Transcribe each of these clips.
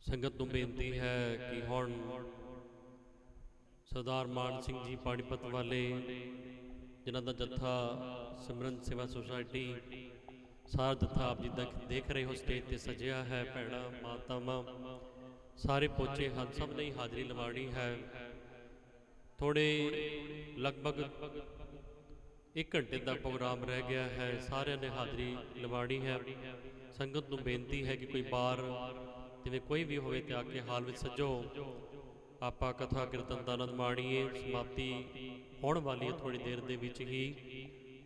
संगत ਨੂੰ ਬੇਨਤੀ ਹੈ ਕਿ ਹੁਣ ਸਰਦਾਰ ਮਾਨ ਸਿੰਘ ਜੀ ਪਾਣੀਪਤ ਵਾਲੇ ਜਿਨ੍ਹਾਂ ਦਾ ਜੱਥਾ ਸਿਮਰਨ ਸੇਵਾ ਸੁਸਾਇਟੀ ਸਾਰਾ ਜੱਥਾ ਆਪ ਜੀ ਦੇਖ ਰਹੇ ਹੋ ਸਟੇਜ ਤੇ ਸਜਿਆ ਹੈ। ਭੈਣਾਂ ਮਾਤਾਵਾਂ ਸਾਰੇ ਪਹੁੰਚੇ ਹਨ, ਸਭ ਨੇ ਹਾਜ਼ਰੀ ਲਵਾਉਣੀ ਹੈ। थोड़े लगभग 1 घंटे का प्रोग्राम रह गया है, सारे ने हाज़री लवानी है। संगत नूं बेनती है कि कोई बार जिवें कोई भी होवे ते आके हाल विच सजो। आपां कथा कीर्तन दा आनंद माणीए। समाप्ति होण वाली है थोड़ी देर दे विच ही।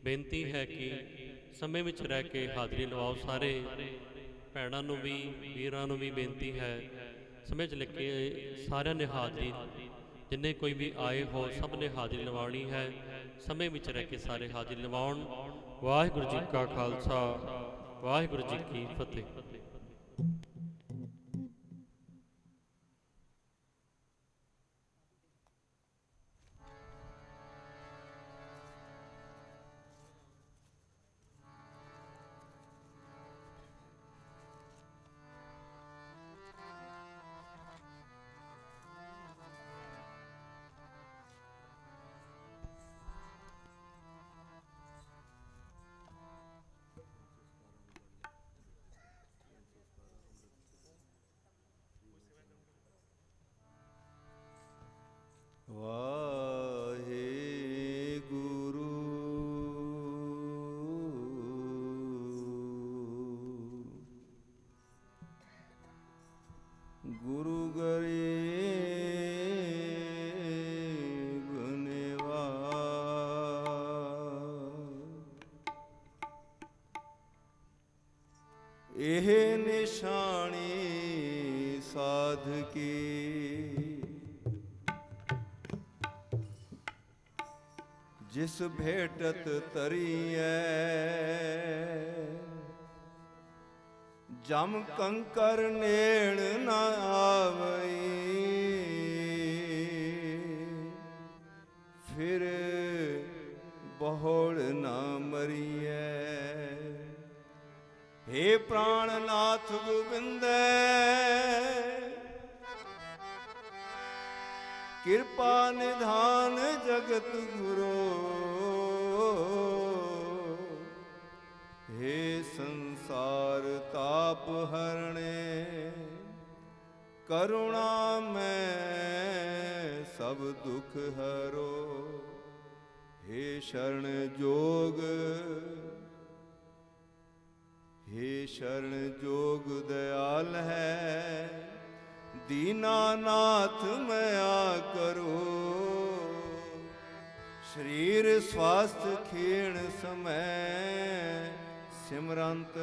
बेनती है कि समय विच रह के हाज़री लवाओ। सारे भैणां नूं भी वीरां नूं भी बेनती है, समय च लेके सारिਆਂ ने हाज़री जिन्हें कोई भी आए हो सब ने हाज़री लवानी है। समय विच रह के सारे हाज़री लवाउण। वाहिगुरू जी का खालसा, वाहिगुरू जी की फतेह। वाहेगुरु गुरु गरीब निवाज एह निशानी साध की जिस भेटत तरिए जम कंकर नेण न आवई फिर बहुड़ न मरिए। हे प्राणनाथ गोविंदे कृपा निधान जगत गुरो। हे संसार ताप हरणे करुणा में सब दुख हरो। हे शरण जोग, हे शरण जोग दयाल है दीनानाथ मया करो। शरीर स्वास्थ्य क्षीण समय सिमरंत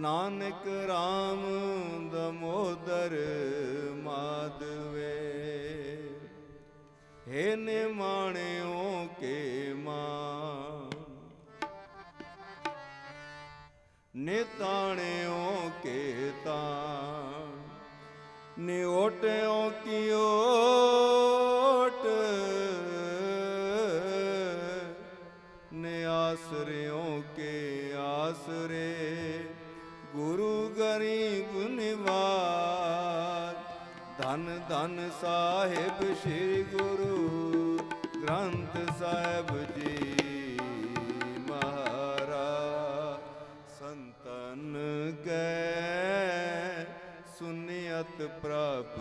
नानक राम दमोदर माधवे। हे निमाणियों के मान निताणियों के तान निओटों की ओट ने आसरियों के आसरे। गुरु गरीब निवाज धन धन साहिब श्री गुरु ग्रंथ साहिब जी महाराज। संतन के सुनियत प्राप्त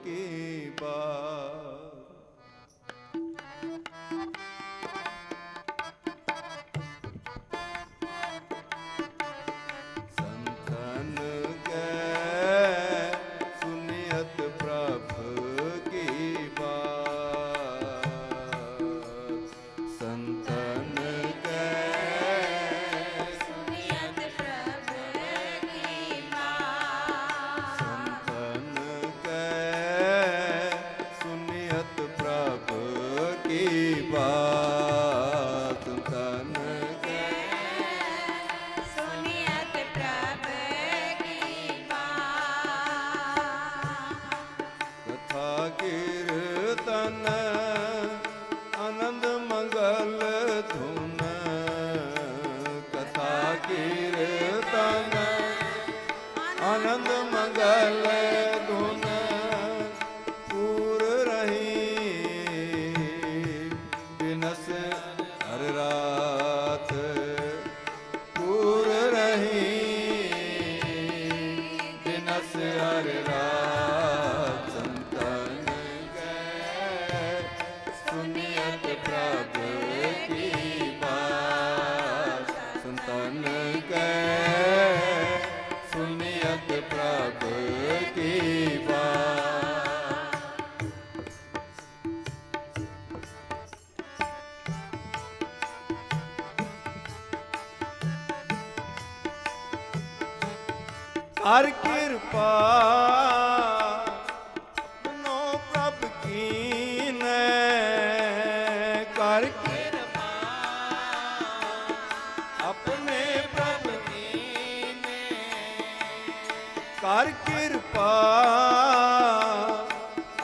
की बात। संतन के सुनियत प्राप्त की बात। संतन के सुनियत प्रभु की बात। संतन के सुनियत हर रात संतन के सुनियत प्रभु की बात संतन के सुनियत प्रभु की बात। हर कृपा अपनो प्रभ कीने कर कृपा अपने प्रभ कीने कर कृपा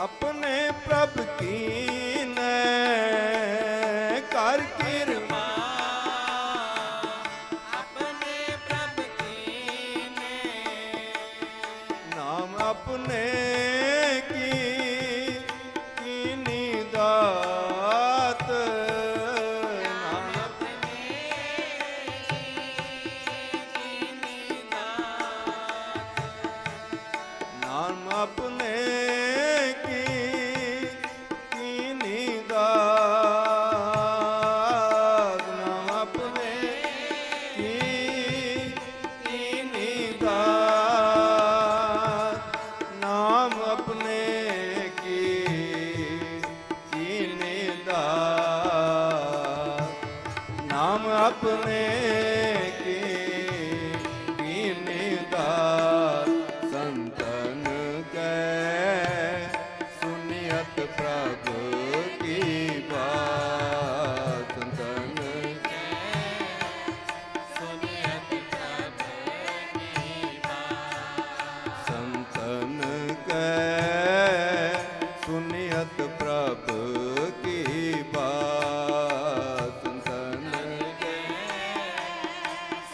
अपने प्रभ कीने कर कृपा अपने प्रभ कीने नाम अपने कीनी दात नाम अपने कीनी दात नाम अपने कीनी दात नाम अपने कीनी दात नाम अपने कीनी दात नाम अपने कीनी दात संतन के सुनियत प्रभु की बात संतन के सुनियत प्रभु की बात संतन के सुनियत प्रभु की बात संतन के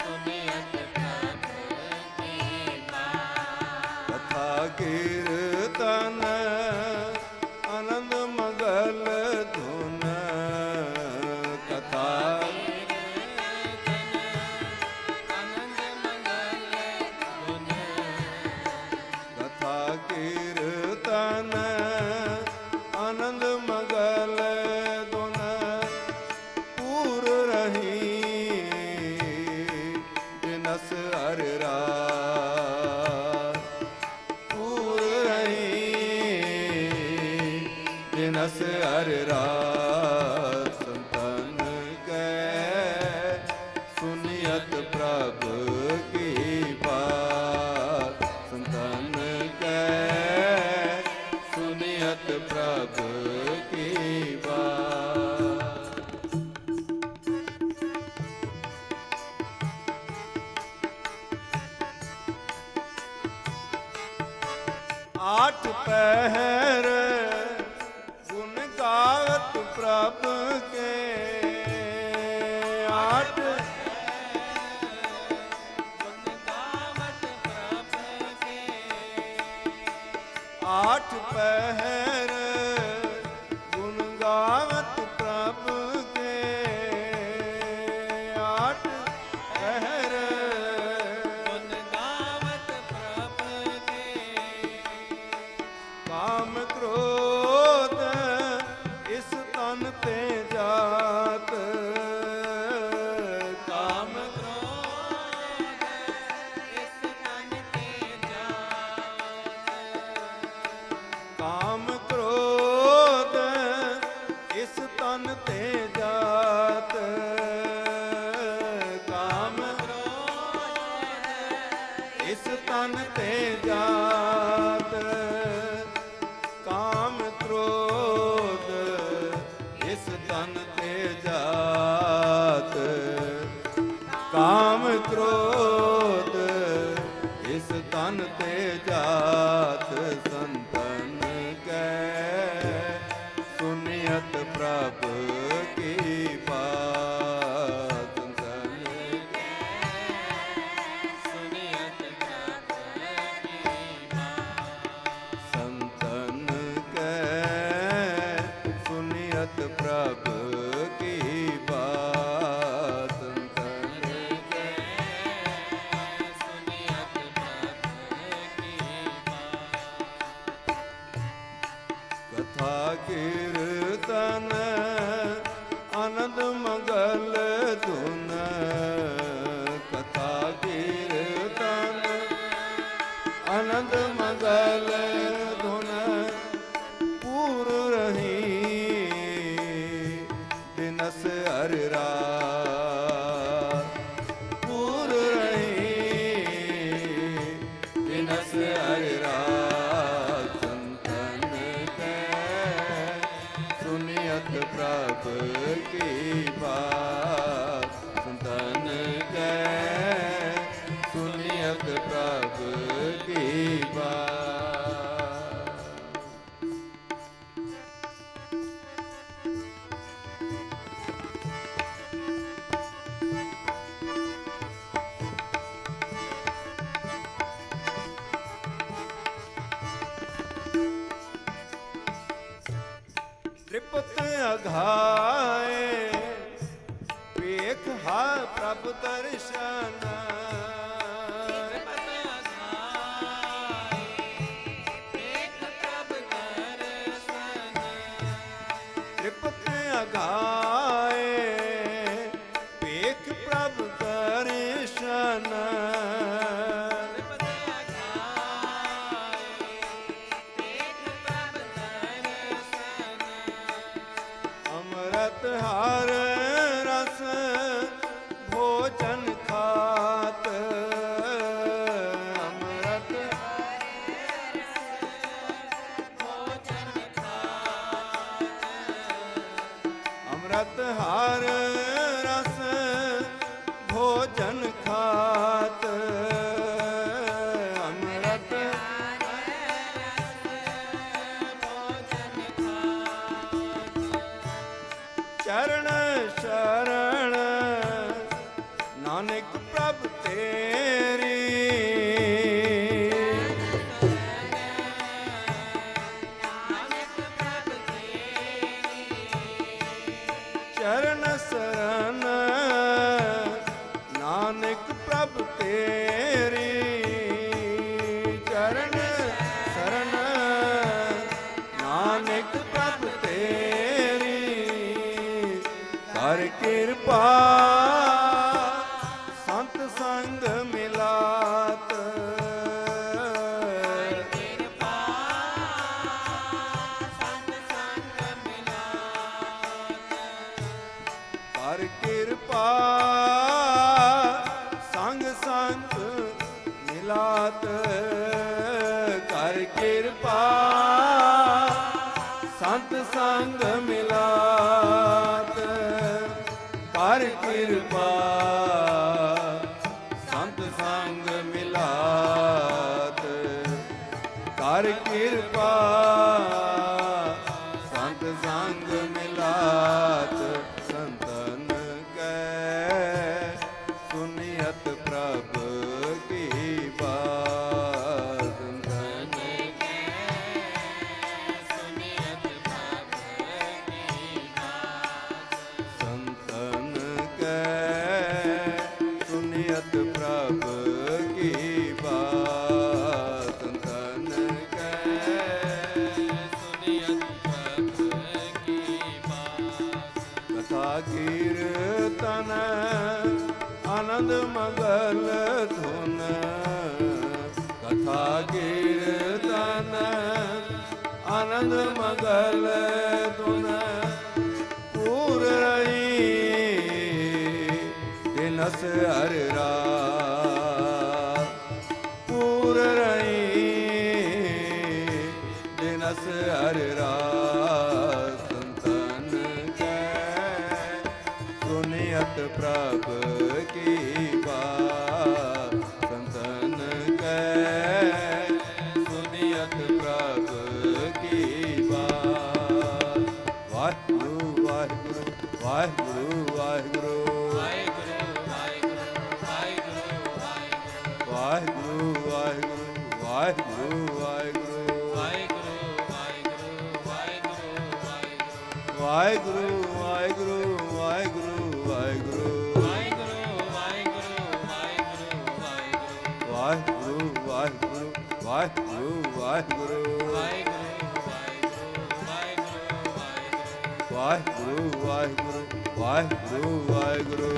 सुनियत प्रभु की बात। कथा कीर्तन आनंद मंगल धुन कथा आनंद मंगल धुन कथा कीर्तन आनंद मंगल धुन पूर रही दिनस हर रात पूर रही दिनस हर रात संतन के सुनियत प्रभु की बात संतन के सुनियत प्रभु की बात। आठ पहर गुण गावत प्रभु के आठ गुण गावत प्रभु के आठ पहर गुण गावत प्रभु के आठ पहर गुण गावत प्रभु के काम क्रोध इस तन ते जात काम क्रोध इस तन ते जात काम ਕਥਾ ਕੀਰਤਨ ਆਨੰਦ ਮੰਗਲ ਧੁਨ ਕਥਾ ਕੀਰਤਨ ਆਨੰਦ ਮੰਗਲ ਧੁਨ ਪੂਰ ਰਹੀ ਦਿਨਸ ਹਰ ਰਾਤ ਪੂਰ ਰਹੀ ਦਿਨਸ ਹਰ ਰਾਤ ਸੰਤਨ ਕੈ ਸੁਨਿਯਤ ਪ੍ਰਭ ਕੀ ਬਾਤ ਸੰਤਨ ਕੈ ਸੁਨਿਯਤ ਪ੍ਰਭ ਕੀ ਬਾਤ ਤ੍ਰਿਪਤ ਅਘਾਏ ਵੇਖ ਹਾ ਪ੍ਰਭ ਦਰਸ਼ਨ ਤ੍ਰਿਪਤ ਅਘਾਏ ਵੇਖ ਪ੍ਰਭ ਦਰਸ਼ਨ ਅੰਮ੍ਰਿਤ ਹਰ ਰਸ ਭੋਜਨ ਖਾਤ ਅੰਮ੍ਰਿਤ ਅੰਮ੍ਰਿਤ ਹਰ ਰਸ ਭੋਜਨ ਖਾਤ ਅੰਮ੍ਰਿਤ ਚਰਨ ਸ਼ਰਨ ਨਾਨਕ ਪ੍ਰਭ ਤੇਰੀ ਚਰਨ ਸ਼ਰਨ ਨਾਨਕ ਪ੍ਰਭ ਤੇਰੀ ਚਰਨ ਸ਼ਰਨ ਨਾਨਕ ਪ੍ਰਭ ਤੇਰੀ ਕਰ ਕਿਰਪਾ ਸੰਤ ਸੰਗ ਮਿਲਾਤ ਕਰ ਕਿਰਪਾ ਸੰਗ ਸੰਤ ਮਿਲਾਤ ਕਰ ਕਿਰਪਾ ਸੰਤ ਸੰਗ ਮਿਲਾਤ ਕਰ ਕਿਰਪਾ ਸੰਤ ਸੰਗ ਮਿਲਾਤ ਕਰ ਕਿਰਪਾ ਸੰਤ ਸੰਗ ਮਿਲਾਤ ਸੰਤਨ ਕੈ ਸੁਨਿਯਤ ਪ੍ਰਭ ਕੀ ਬਾਤ ਸੰਤਨ ਸੰਤਨ ਕੈ ਸੁਨਿਯਤ ਪ੍ਰਭ ਕੀ ਬਾਤ ਸੰਤਨ ਕੈ ਕਥਾ ਕੀਰਤਨ ਆਨੰਦ ਮੰਗਲ ਧੁਨ ਕਥਾ ਕੀਰਤਨ ਆਨੰਦ ਮੰਗਲ ਧੁਨ ਪੂਰ ਰਹੀ ਦਿਨਸ ਹਰ ਰਾਤ ਪੂਰ ਰਹੀ ਦਿਨਸ ਹਰ ਰਾਤ ਸੰਤਨ ਕੈ ਸੁਨਿਯਤ ਪ੍ਰਭ ਕੀ ਬਾਤ ਸੰਤਨ ਕੈ ਸੁਨਿਯਤ ਪ੍ਰਭ ਕੀ ਬਾਤ ਵਾਹਿਗੁਰੂ ਵਾਹਿਗੁਰੂ ਵਾਹਿਗੁਰੂ ਵਾਹਿਗੁਰੂ ਵਾਹਿਗੁਰੂ ਵਾਹਿਗੁਰੂ ਵਾਹਿਗੁਰੂ ਵਾਹਿਗੁਰੂ ਵਾਹਿਗੁਰੂ ਵਾਹਿਗੁਰੂ ਵਾਹਿਗੁਰੂ ਵਾਹਿਗੁਰੂ ਵਾਹਿਗੁਰੂ ਵਾਹਿਗੁਰੂ ਵਾਹਿਗੁਰੂ ਵਾਹਿਗੁਰੂ ਵਾਹਿਗੁਰੂ ਵਾਹਿਗੁਰੂ ਵਾਹਿਗੁਰੂ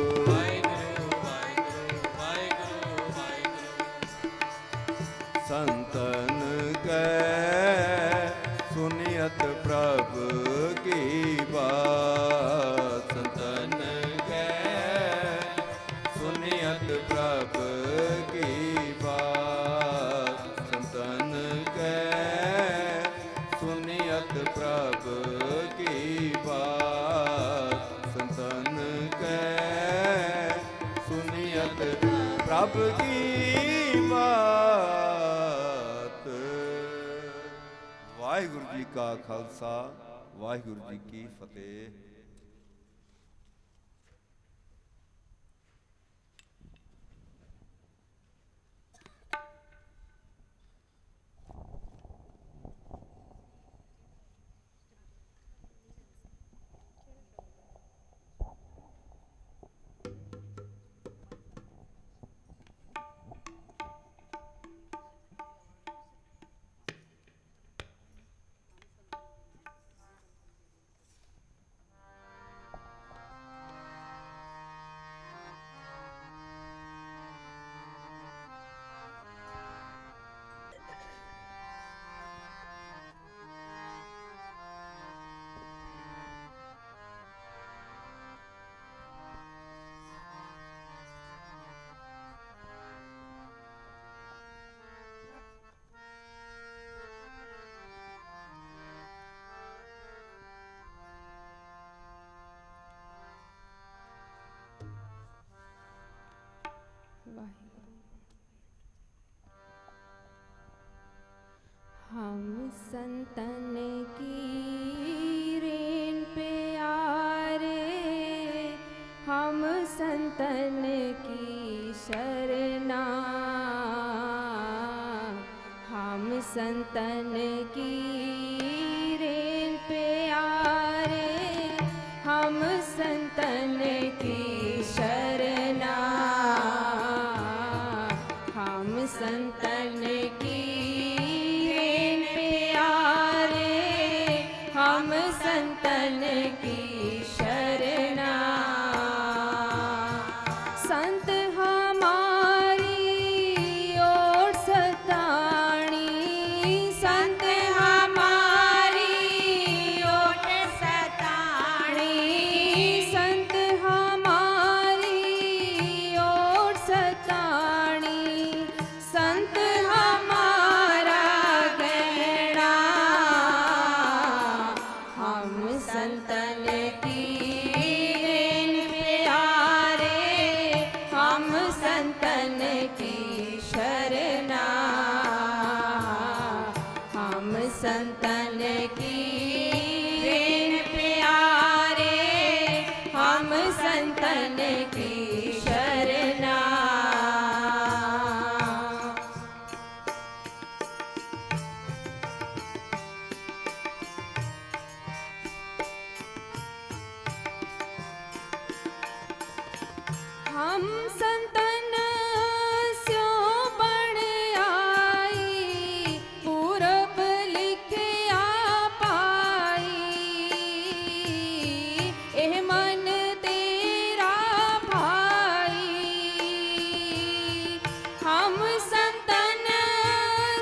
ਸੰਤਨ ਕੈ ਸੁਨਿਯਤ ਪ੍ਰਭ ਕੀ ਬਾਤ ਸੰਤਨ ਕੈ ਸੁਨਿਯਤ ਪ੍ਰਭ ਕੀ ਬਾਤ ਸੰਤਨ ਕੈ ਸੁਨਿਯਤ ਪ੍ਰਭ ਕੀ ਬਾਤ ਸੰਤਨ ਕੈ ਸੁਨਿਯਤ ਪ੍ਰਭ ਕੀ ਬਾਤ। ਵਾਹਿਗੁਰੂ ਜੀ ਕਾ ਖਾਲਸਾ ਵਾਹਿਗੁਰੂ ਜੀ ਕੀ ਫਤਿਹ। हम संतन की रेन प्यारे, हम संतन की शरणा, हम संतन की रेन प्यारे, हम संतन की शरणा, हम संतन की रेन प्यारे, हम संतन की शरणा। संत हमारी ओर सताणी, संत हमारी ओर सताणी, संत हमारी ओर सताणी, संत हमारा गहना, हम संतन की रेन प्यारे, हम संतन की शरणा, हम संतन की रेन प्यारे, हम संतन की शरणा। हम संतन स्यों बण आई, पूरब लिखिया पाई, एह मन तेरा भाई। हम संतन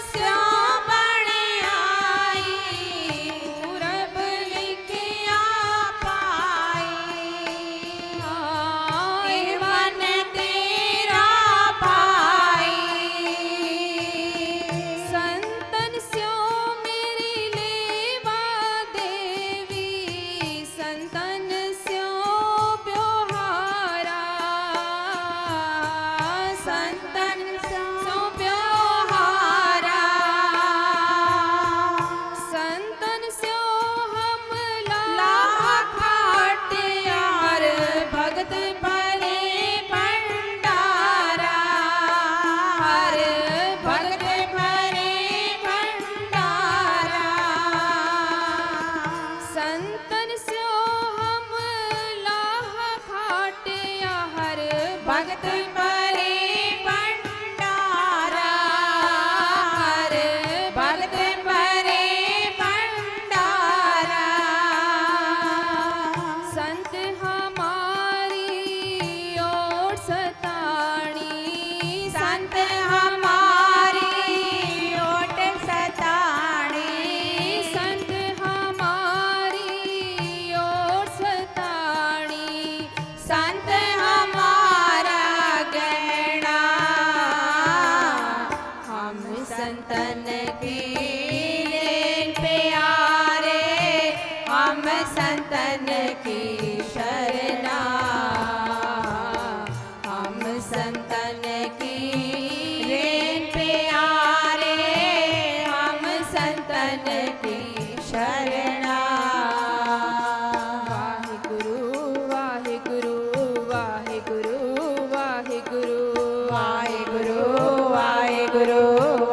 स्यों बण आई, पूरब लिखिया पाई, एह मन तेरा संतन की शरणा, हम संतन की रेन प्यारे, हम संतन की शरणा। वाहिगुरु वाहिगुरु वाहिगुरु वाहिगुरु वाहिगुरु वाहिगुरु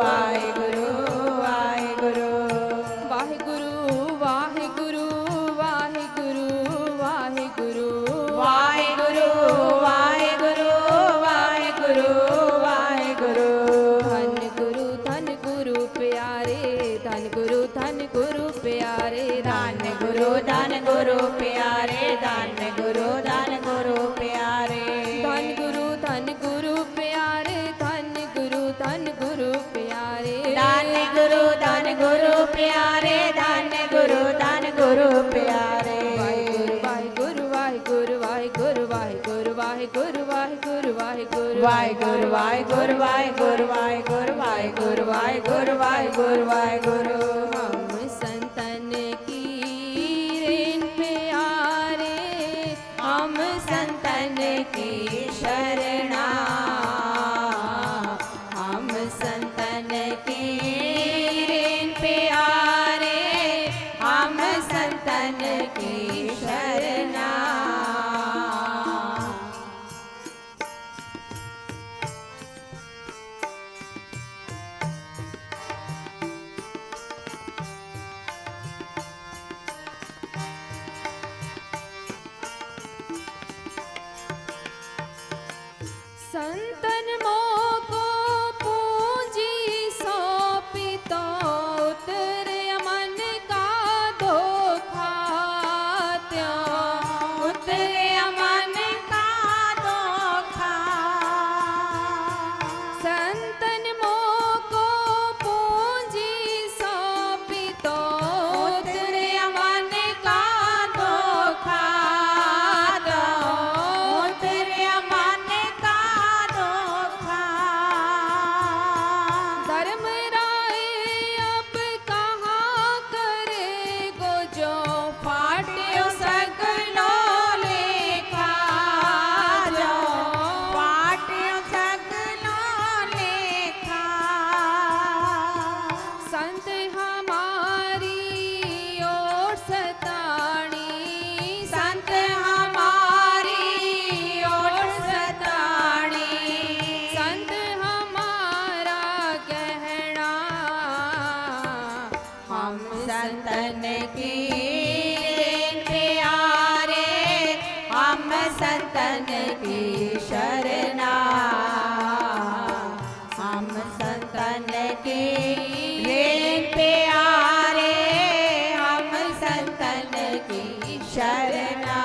वाहिगुरु वाहिगुरु वाहिगुरु वाहिगुरु वाहिगुरु वाहिगुरु वाहिगुरु वाहिगुरु वाहिगुरु धन गुरु प्यारे, धन गुरु प्यारे, धन गुरु प्यारे, धन गुरु प्यारे, धन गुरु प्यारे, धन गुरु प्यारे, धन गुरु प्यारे, धन गुरु प्यारे। वाहिगुरु वाहिगुरु वाहिगुरु वाहिगुरु वाहिगुरु वाहिगुरु वाहिगुरु वाहिगुरु वाहिगुरु वाहिगुरु वाहिगुरु वाहिगुरु वाहिगुरु वाहिगुरु वाहिगुरु हम संतन की रेन प्यारे, हम संतन की शरणा, हम संतन की रेन प्यारे, हम संतन की शरणा। संतन मोको पूंजी सौंपी तो उतरे मन का धोखा, त्यों उतरे मन का धोखा। संतन मोको पूंजी सौंपी तो उतरे मन का धोखा, उतरे मन का धोखा। धर्मराय अब कहाँ करेगो जो फाट्यो सगलो लेखा, जो फाट्यो सगलो लेखा। संत हमारी ओर सताणी, संत हमारी ओर सताणी, संत हमारा गहना, हम संतन की रेन प्यारे, हम संतन की शरणा, हम संतन की रेन प्यारे, हम संतन की शरणा।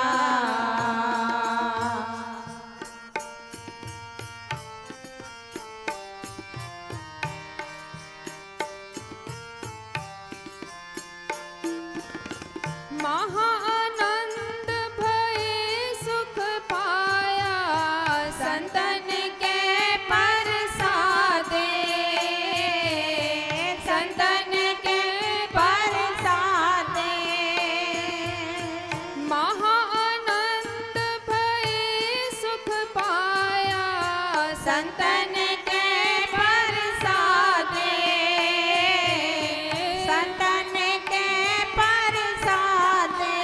महाआनंद भय सुख पाया, संतन के परसादे, संतन के परसादे। महाआनंद भय सुख पाया, संतन के परसादे, संतन के परसादे।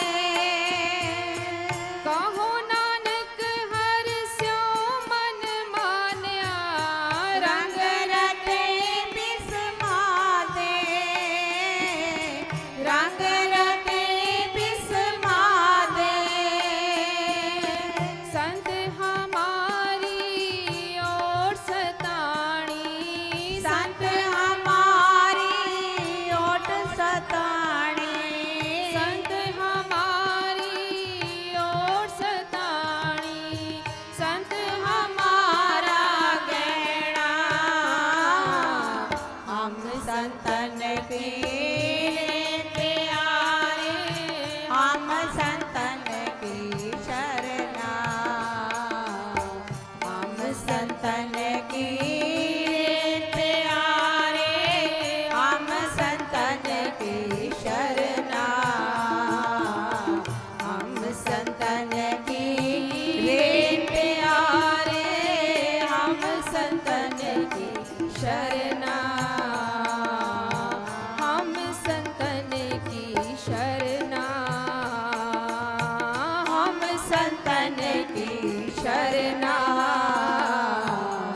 ਸ਼ਰਨਾ।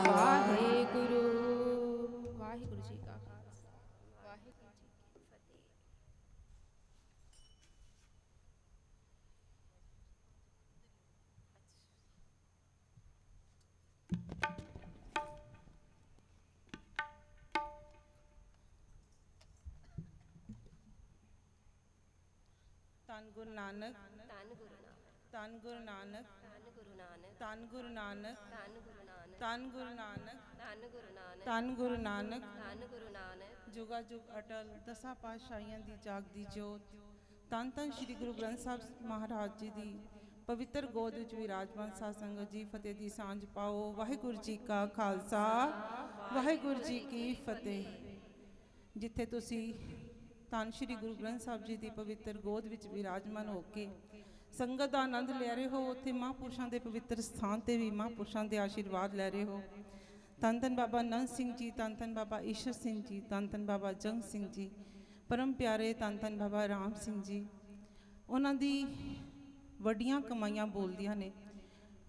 ਵਾਹਿਗੁਰੂ ਵਾਹਿਗੁਰੂ ਜੀ ਕਾ ਖਾਲਸਾ ਵਾਹਿਗੁਰੂ ਜੀ ਕੀ ਫਤਿਹ। ਧੰਨ ਗੁਰੂ ਨਾਨਕ, ਧੰਨ ਗੁਰੂ ਨਾਨਕ, ਧੰਨ ਗੁਰੂ ਨਾਨਕ, ਧੰਨ ਗੁਰੂ ਨਾਨਕ, ਧੰਨ ਗੁਰੂ ਨਾਨਕ, ਧੰਨ ਗੁਰੂ ਨਾਨਕ, ਧੰਨ ਗੁਰੂ ਨਾਨਕ, ਧੰਨ ਗੁਰੂ ਨਾਨਕ, ਧੰਨ ਗੁਰੂ ਨਾਨਕ। ਧੰਨ ਗੁਰੂ ਨਾਨਕ। ਜੁਗਾ ਜੁਗ ਅਟਲ ਦਸਾਂ ਪਾਤਸ਼ਾਹੀਆਂ ਦੀ ਜਾਗਦੀ ਜੋਤ, ਧੰਨ ਧੰਨ ਸ੍ਰੀ ਗੁਰੂ ਗ੍ਰੰਥ ਸਾਹਿਬ ਮਹਾਰਾਜ ਜੀ ਦੀ ਪਵਿੱਤਰ ਗੋਦ ਵਿੱਚ ਵਿਰਾਜਮਾਨ ਸਾਧ ਸੰਗਤ ਜੀ, ਫਤਿਹ ਦੀ ਸਾਂਝ ਪਾਓ। ਵਾਹਿਗੁਰੂ ਜੀ ਕਾ ਖਾਲਸਾ ਵਾਹਿਗੁਰੂ ਜੀ ਕੀ ਫਤਿਹ। ਜਿੱਥੇ ਤੁਸੀਂ ਧੰਨ ਸ੍ਰੀ ਗੁਰੂ ਗ੍ਰੰਥ ਸਾਹਿਬ ਜੀ ਦੀ ਪਵਿੱਤਰ ਗੋਦ ਵਿੱਚ ਵਿਰਾਜਮਾਨ ਹੋ ਕੇ ਸੰਗਤ ਦਾ ਆਨੰਦ ਲੈ ਰਹੇ ਹੋ, ਉੱਥੇ ਮਹਾਂਪੁਰਸ਼ਾਂ ਦੇ ਪਵਿੱਤਰ ਸਥਾਨ ਤੇ ਵੀ ਮਹਾਂਪੁਰਸ਼ਾਂ ਦੇ ਆਸ਼ੀਰਵਾਦ ਲੈ ਰਹੇ ਹੋ। ਧੰਨ ਧੰਨ ਬਾਬਾ ਨੰਦ ਸਿੰਘ ਜੀ, ਧੰਨ ਧੰਨ ਬਾਬਾ ਈਸ਼ਰ ਸਿੰਘ ਜੀ, ਧੰਨ ਧੰਨ ਬਾਬਾ ਜੰਗ ਸਿੰਘ ਜੀ, ਪਰਮ ਪਿਆਰੇ ਧੰਨ ਧੰਨ ਬਾਬਾ ਰਾਮ ਸਿੰਘ ਜੀ। ਉਹਨਾਂ ਦੀ ਵੱਡੀਆਂ ਕਮਾਈਆਂ ਬੋਲਦੀਆਂ ਨੇ।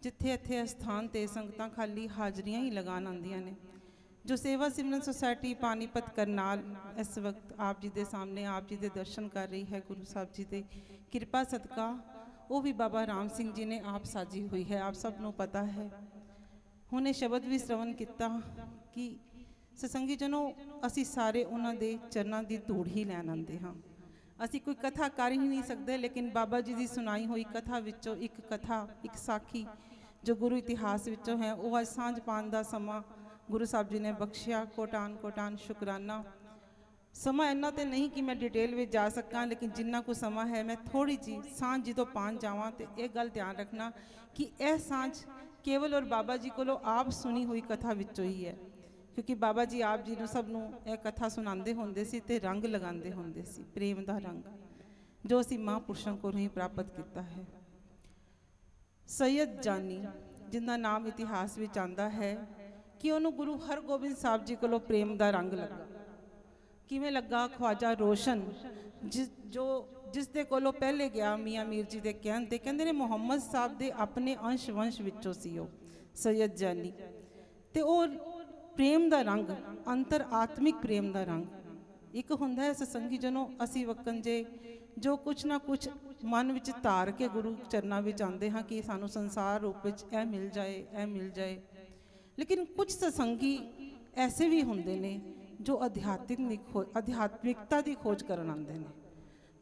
ਜਿੱਥੇ ਇੱਥੇ ਅਸਥਾਨ ਤੇ ਸੰਗਤਾਂ ਖਾਲੀ ਹਾਜ਼ਰੀਆਂ ਹੀ ਲਗਾਉਣ ਆਉਂਦੀਆਂ ਨੇ। ਜੋ ਸੇਵਾ ਸਿਮਰਨ ਸੁਸਾਇਟੀ ਪਾਨੀਪਤ ਕਰਨਾਲ ਇਸ ਵਕਤ ਆਪ ਜੀ ਦੇ ਸਾਹਮਣੇ ਆਪ ਜੀ ਦੇ ਦਰਸ਼ਨ ਕਰ ਰਹੀ ਹੈ, ਗੁਰੂ ਸਾਹਿਬ ਜੀ ਦੇ ਕਿਰਪਾ ਸਦਕਾ, ਉਹ ਵੀ ਬਾਬਾ ਰਾਮ ਸਿੰਘ ਜੀ ਨੇ ਆਪ ਸਾਜੀ ਹੋਈ ਹੈ, ਆਪ ਸਭ ਨੂੰ ਪਤਾ ਹੈ। ਹੁਣ ਇਹ ਸ਼ਬਦ ਵੀ ਸ਼ਰਵਣ ਕੀਤਾ ਕਿ ਸਤਸੰਗੀ ਜਨੋ, ਅਸੀਂ ਸਾਰੇ ਉਹਨਾਂ ਦੇ ਚਰਨਾਂ ਦੀ ਧੂੜ ਹੀ ਲੈਣ ਆਉਂਦੇ ਹਾਂ। ਅਸੀਂ ਕੋਈ ਕਥਾ ਕਰ ਹੀ ਨਹੀਂ ਸਕਦੇ, ਲੇਕਿਨ ਬਾਬਾ ਜੀ ਦੀ ਸੁਣਾਈ ਹੋਈ ਕਥਾ ਵਿੱਚੋਂ ਇੱਕ ਕਥਾ, ਇੱਕ ਸਾਖੀ ਜੋ ਗੁਰੂ ਇਤਿਹਾਸ ਵਿੱਚੋਂ ਹੈ, ਉਹ ਅੱਜ ਸਾਂਝ ਪਾਉਣ ਦਾ ਸਮਾਂ ਗੁਰੂ ਸਾਹਿਬ ਜੀ ਨੇ ਬਖਸ਼ਿਆ। ਕੋਟਾਨ ਕੋਟਾਨ ਸ਼ੁਕਰਾਨਾ। ਸਮਾਂ ਇੰਨਾ ਤੇ ਨਹੀਂ ਕਿ ਮੈਂ ਡਿਟੇਲ ਵਿੱਚ ਜਾ ਸਕਾਂ, ਲੇਕਿਨ ਜਿੰਨਾ ਕੁ ਸਮਾਂ ਹੈ ਮੈਂ ਥੋੜੀ ਜੀ ਸਾਂਝ ਜਦੋਂ ਪਾਉਣ ਜਾਵਾਂ ਤੇ ਇਹ ਗੱਲ ਧਿਆਨ ਰੱਖਣਾ ਕਿ ਇਹ ਸਾਂਝ ਕੇਵਲ ਔਰ ਬਾਬਾ ਜੀ ਕੋਲੋਂ ਆਪ ਸੁਣੀ ਹੋਈ ਕਥਾ ਵਿੱਚੋਂ ਹੀ ਹੈ, ਕਿਉਂਕਿ ਬਾਬਾ ਜੀ ਆਪ ਜੀ ਨੂੰ ਸਭ ਨੂੰ ਇਹ ਕਥਾ ਸੁਣਾਉਂਦੇ ਹੁੰਦੇ ਸੀ ਤੇ ਰੰਗ ਲਗਾਉਂਦੇ ਹੁੰਦੇ ਸੀ, ਪ੍ਰੇਮ ਦਾ ਰੰਗ ਜੋ ਅਸੀਂ ਮਹਾਂਪੁਰਸ਼ਾਂ ਕੋਲੋਂ ਹੀ ਪ੍ਰਾਪਤ ਕੀਤਾ ਹੈ। ਸੈਯਦ ਜਾਨੀ, ਜਿਨ੍ਹਾਂ ਨਾਮ ਇਤਿਹਾਸ ਵਿੱਚ ਆਉਂਦਾ ਹੈ ਕਿ ਉਹਨੂੰ ਗੁਰੂ ਹਰਗੋਬਿੰਦ ਸਾਹਿਬ ਜੀ ਕੋਲੋਂ ਪ੍ਰੇਮ ਦਾ ਰੰਗ ਲੱਗਾ। ਕਿਵੇਂ ਲੱਗਾ? ਖਵਾਜਾ ਰੋਸ਼ਨ ਜਿਸ ਦੇ ਕੋਲੋਂ ਪਹਿਲੇ ਗਿਆ ਮੀਆਂ ਮੀਰ ਜੀ ਦੇ ਕਹਿਣ ਤੇ, ਕਹਿੰਦੇ ਨੇ ਮੁਹੰਮਦ ਸਾਹਿਬ ਦੇ ਆਪਣੇ ਅੰਸ਼ ਵੰਸ਼ ਵਿੱਚੋਂ ਸੀ ਉਹ ਸੈਯਦ ਜਾਨੀ। ਤੇ ਉਹ ਪ੍ਰੇਮ ਦਾ ਰੰਗ, ਅੰਤਰ ਆਤਮਿਕ ਪ੍ਰੇਮ ਦਾ ਰੰਗ ਇੱਕ ਹੁੰਦਾ ਹੈ। ਸਤਸੰਗੀ ਜਨੋ, ਅਸੀਂ ਵਕਨ ਜੇ ਜੋ ਕੁਛ ਨਾ ਕੁਛ ਮਨ ਵਿੱਚ ਧਾਰ ਕੇ ਗੁਰੂ ਚਰਨਾਂ ਵਿੱਚ ਆਉਂਦੇ ਹਾਂ ਕਿ ਸਾਨੂੰ ਸੰਸਾਰ ਰੂਪ ਵਿੱਚ ਇਹ ਮਿਲ ਜਾਏ, ਇਹ ਮਿਲ ਜਾਏ, ਲੇਕਿਨ ਕੁਝ ਸਤਸੰਗੀ ਐਸੇ ਵੀ ਹੁੰਦੇ ਨੇ ਜੋ ਅਧਿਆਤਮਿਕਤਾ ਦੀ ਖੋਜ ਕਰਨ ਆਉਂਦੇ ਨੇ,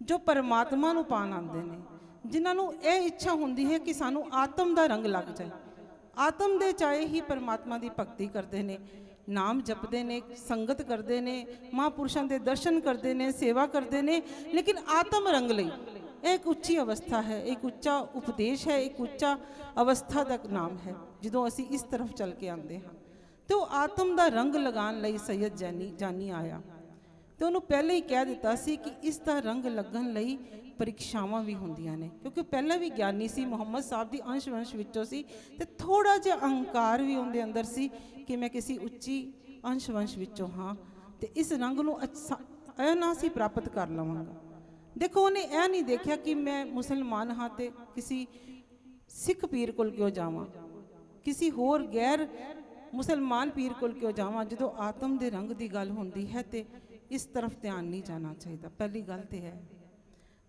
ਜੋ ਪਰਮਾਤਮਾ ਨੂੰ ਪਾਣ ਆਉਂਦੇ ਨੇ, ਜਿਨ੍ਹਾਂ ਨੂੰ ਇਹ ਇੱਛਾ ਹੁੰਦੀ ਹੈ ਕਿ ਸਾਨੂੰ ਆਤਮ ਦਾ ਰੰਗ ਲੱਗ ਜਾਏ। ਆਤਮ ਦੇ ਚਾਹੇ ਹੀ ਪਰਮਾਤਮਾ ਦੀ ਭਗਤੀ ਕਰਦੇ ਨੇ, ਨਾਮ ਜਪਦੇ ਨੇ, ਸੰਗਤ ਕਰਦੇ ਨੇ, ਮਹਾਂਪੁਰਸ਼ਾਂ ਦੇ ਦਰਸ਼ਨ ਕਰਦੇ ਨੇ, ਸੇਵਾ ਕਰਦੇ ਨੇ, ਲੇਕਿਨ ਆਤਮ ਰੰਗ ਲਈ ਇਹ ਇੱਕ ਉੱਚੀ ਅਵਸਥਾ ਹੈ, ਇੱਕ ਉੱਚਾ ਉਪਦੇਸ਼ ਹੈ, ਇੱਕ ਉੱਚਾ ਅਵਸਥਾ ਦਾ ਨਾਮ ਹੈ। ਜਦੋਂ ਅਸੀਂ ਇਸ ਤਰਫ ਚੱਲ ਕੇ ਆਉਂਦੇ ਹਾਂ ਤੇ ਉਹ ਆਤਮ ਦਾ ਰੰਗ ਲਗਾਉਣ ਲਈ ਸੈਯਦ ਜਾਨੀ ਆਇਆ ਤੇ ਉਹਨੂੰ ਪਹਿਲੇ ਹੀ ਕਹਿ ਦਿੱਤਾ ਸੀ ਕਿ ਇਸ ਦਾ ਰੰਗ ਲੱਗਣ ਲਈ ਪ੍ਰੀਖਿਆਵਾਂ ਵੀ ਹੁੰਦੀਆਂ ਨੇ, ਕਿਉਂਕਿ ਪਹਿਲਾਂ ਵੀ ਗਿਆਨੀ ਸੀ, ਮੁਹੰਮਦ ਸਾਹਿਬ ਦੀ ਅੰਸ਼ ਵੰਸ਼ ਵਿੱਚੋਂ ਸੀ ਤੇ ਥੋੜਾ ਜਿਹਾ ਅਹੰਕਾਰ ਵੀ ਉਹਦੇ ਅੰਦਰ ਸੀ ਕਿ ਮੈਂ ਕਿਸੇ ਉੱਚੀ ਅੰਸ਼ ਵੰਸ਼ ਵਿੱਚੋਂ ਹਾਂ ਤੇ ਇਸ ਰੰਗ ਨੂੰ ਇਹ ਨਾ ਸੀ ਪ੍ਰਾਪਤ ਕਰ ਲਵਾਂਗਾ। ਦੇਖੋ, ਉਹਨੇ ਇਹ ਨਹੀਂ ਦੇਖਿਆ ਕਿ ਮੈਂ ਮੁਸਲਮਾਨ ਹਾਂ ਤੇ ਕਿਸੇ ਸਿੱਖ ਪੀਰ ਕੋਲ ਕਿਉਂ ਜਾਵਾਂ, ਕਿਸੇ ਹੋਰ ਗੈਰ ਮੁਸਲਮਾਨ ਪੀਰ ਕੋਲ ਕਿਉਂ ਜਾਵਾਂ। ਜਦੋਂ ਆਤਮ ਦੇ ਰੰਗ ਦੀ ਗੱਲ ਹੁੰਦੀ ਹੈ ਤੇ ਇਸ ਤਰਫ ਧਿਆਨ ਨਹੀਂ ਜਾਣਾ ਚਾਹੀਦਾ, ਪਹਿਲੀ ਗੱਲ ਤੇ ਹੈ।